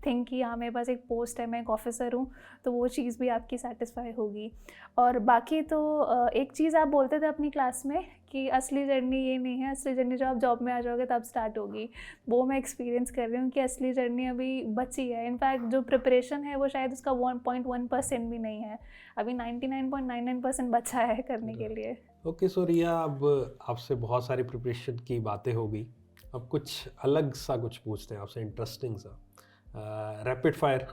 thing कि हाँ मेरे पास एक पोस्ट है, मैं एक ऑफिसर हूँ, तो वो चीज़ भी आपकी सेटिस्फाई होगी। और बाकी तो एक चीज़ आप बोलते थे अपनी क्लास में कि असली जर्नी ये नहीं है, असली जर्नी जो आप जॉब में आ जाओगे तब स्टार्ट होगी, वो मैं एक्सपीरियंस कर रही हूँ कि असली जर्नी अभी बची है। इनफैक्ट जो प्रिपरेशन है वो शायद उसका 1.1% भी नहीं है, अभी 99.99% बचा है करने के लिए। ओके, सो रिया, अब आपसे बहुत सारी प्रिपरेशन की बातें हो गई, अब कुछ अलग सा कुछ पूछते हैं आपसे, इंटरेस्टिंग सा, रैपिड फायर,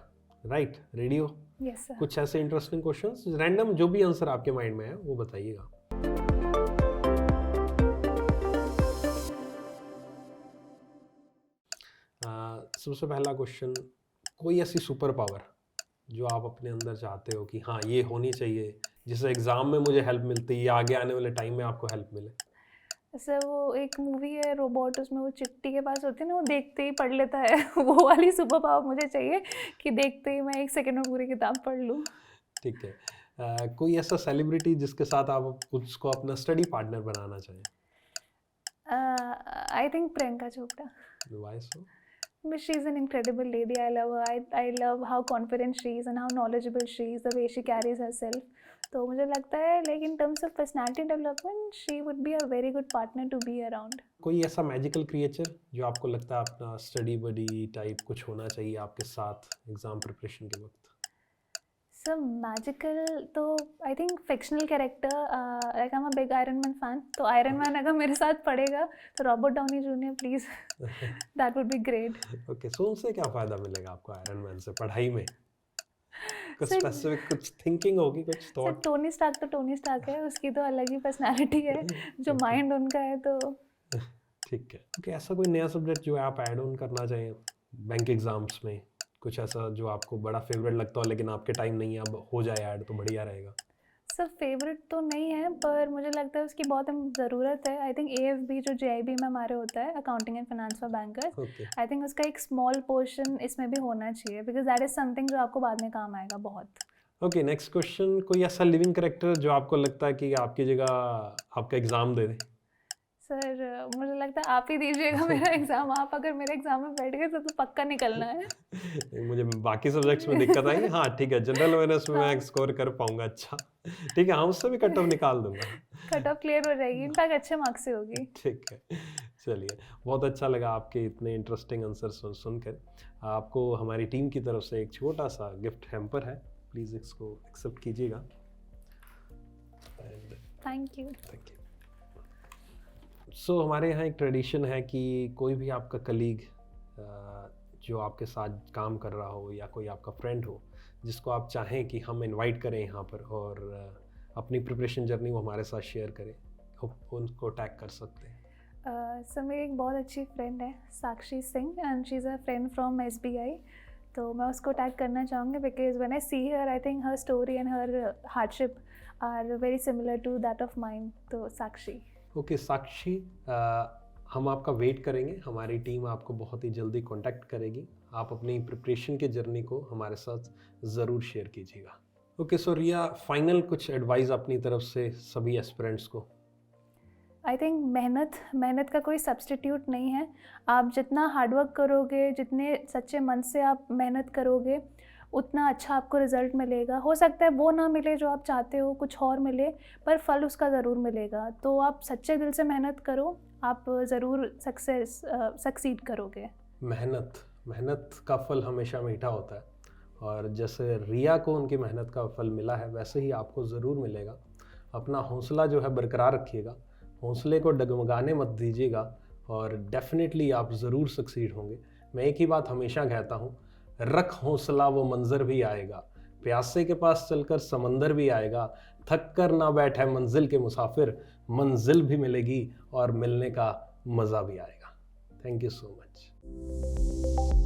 राइट? रेडी हो? Yes sir. कुछ ऐसे इंटरेस्टिंग क्वेश्चंस, रैंडम जो भी आंसर आपके माइंड में है वो बताइएगा। सबसे पहला क्वेश्चन, कोई ऐसी सुपर पावर जो आप अपने अंदर चाहते हो कि हाँ ये होनी चाहिए, जिससे एग्जाम में मुझे हेल्प मिलती है या आगे आने वाले टाइम में आपको हेल्प मिले? सर वो एक मूवी है रोबोट, उसमें वो चिट्ठी के पास होती है ना, वो देखते ही पढ़ लेता है। वो वाली सुपर पावर मुझे चाहिए कि देखते ही मैं 1 सेकंड में पूरी किताब पढ़ लूँ। ठीक है। कोई ऐसा सेलिब्रिटी जिसके साथ आप उसको अपना स्टडी पार्टनर बनाना चाहें? I think Priyanka Chopra. Why so? But she's an incredible lady. I love her. I love how confident she is and how knowledgeable she is, the way she carries herself. तो मुझे लगता है like in terms of personality development, she would be a very good partner to be around. कोई ऐसा मैजिकल क्रिएचर जो आपको लगता है अपना स्टडी बडी टाइप कुछ होना चाहिए आपके साथ एग्जाम प्रिपरेशन के वक्त? So magical तो I think fictional character, like I'm a big Iron Man fan, तो Iron Man अगर मेरे साथ पढ़ेगा तो Robert Downey junior please, that would be great. Okay, so उनसे क्या फ़ायदा मिलेगा आपको आयरन मैन से पढ़ाई में? कुछ Sir, स्पेसिफिक कुछ थिंकिंग होगी, कुछ सर थॉट? टोनी स्टार्क तो टोनी स्टार्क है, उसकी तो अलग ही पर्सनालिटी है, जो माइंड उनका है तो। ठीक है। ओके, ऐसा कोई नया सब्जेक्ट जो आप ऐड ऑन करना चाहें बैंक एग्जाम्स में, कुछ ऐसा जो आपको बड़ा फेवरेट लगता हो लेकिन आपके टाइम नहीं है, अब हो जाए ऐड तो बढ़िया रहेगा? सर फेवरेट तो नहीं है, पर मुझे लगता है उसकी बहुत ज़रूरत है। आई थिंक AFB जो JIB में हमारे होता है, accounting and finance for bankers, okay, I think उसका एक स्मॉल पोर्शन इसमें भी होना चाहिए, बिकॉज दैट इज़ समथिंग जो आपको बाद में काम आएगा बहुत। ओके, नेक्स्ट क्वेश्चन, कोई ऐसा लिविंग कैरेक्टर जो आपको लगता है कि आपकी जगह आपका एग्जाम दे दे? सर मुझे लगता है आप ही दीजिएगा मेरा एग्ज़ाम, आप अगर मेरे एग्ज़ाम में बैठ गए तो पक्का निकलना है। मुझे बाकी सब्जेक्ट्स में दिक्कत आई, हाँ ठीक है, जनरल अवेयरनेस में मैं स्कोर कर पाऊंगा अच्छा, ठीक है, हाँ उससे भी कट ऑफ निकाल दूंगा। कट ऑफ क्लियर हो जाएगी, इनफैक्ट अच्छे मार्क्स से होगी। ठीक है, चलिए, बहुत अच्छा लगा आपके इतने इंटरेस्टिंग आंसर सुनकर। आपको हमारी टीम की तरफ से एक छोटा सा गिफ्ट हैम्पर है, प्लीज़ इसको एक्सेप्ट कीजिएगा। Thank you. Thank you. So हमारे यहाँ एक ट्रेडिशन है कि कोई भी आपका कलीग जो आपके साथ काम कर रहा हो या कोई आपका फ्रेंड हो जिसको आप चाहें कि हम इनवाइट करें यहाँ पर और अपनी प्रिपरेशन जर्नी वो हमारे साथ शेयर करें, उनको टैग कर सकते हैं? सर मेरी एक बहुत अच्छी फ्रेंड है Sakshi Singh and she is a friend from SBI, तो मैं उसको टैग करना चाहूँगी because when I see her I think her story and her hardship are very similar to that of mine, तो साक्षी। ओके साक्षी, हम आपका वेट करेंगे, हमारी टीम आपको बहुत ही जल्दी कांटेक्ट करेगी, आप अपनी प्रिपरेशन के जर्नी को हमारे साथ ज़रूर शेयर कीजिएगा। ओके सो रिया, फाइनल कुछ एडवाइस अपनी तरफ से सभी एस्पिरेंट्स को? आई थिंक मेहनत का कोई सब्स्टिट्यूट नहीं है। आप जितना हार्डवर्क करोगे, जितने सच्चे मन से आप मेहनत करोगे, उतना अच्छा आपको रिज़ल्ट मिलेगा। हो सकता है वो ना मिले जो आप चाहते हो, कुछ और मिले, पर फल उसका ज़रूर मिलेगा। तो आप सच्चे दिल से मेहनत करो, आप ज़रूर सक्सीड करोगे। मेहनत का फल हमेशा मीठा होता है, और जैसे रिया को उनकी मेहनत का फल मिला है वैसे ही आपको ज़रूर मिलेगा। अपना हौसला जो है बरकरार रखिएगा, हौसले को डगमगाने मत दीजिएगा, और डेफिनेटली आप ज़रूर सक्सीड होंगे। मैं एक ही बात हमेशा कहता हूँ, रख हौसला वो मंज़र भी आएगा, प्यासे के पास चलकर समंदर भी आएगा, थक कर ना बैठे मंजिल के मुसाफिर, मंजिल भी मिलेगी और मिलने का मज़ा भी आएगा। Thank you so much.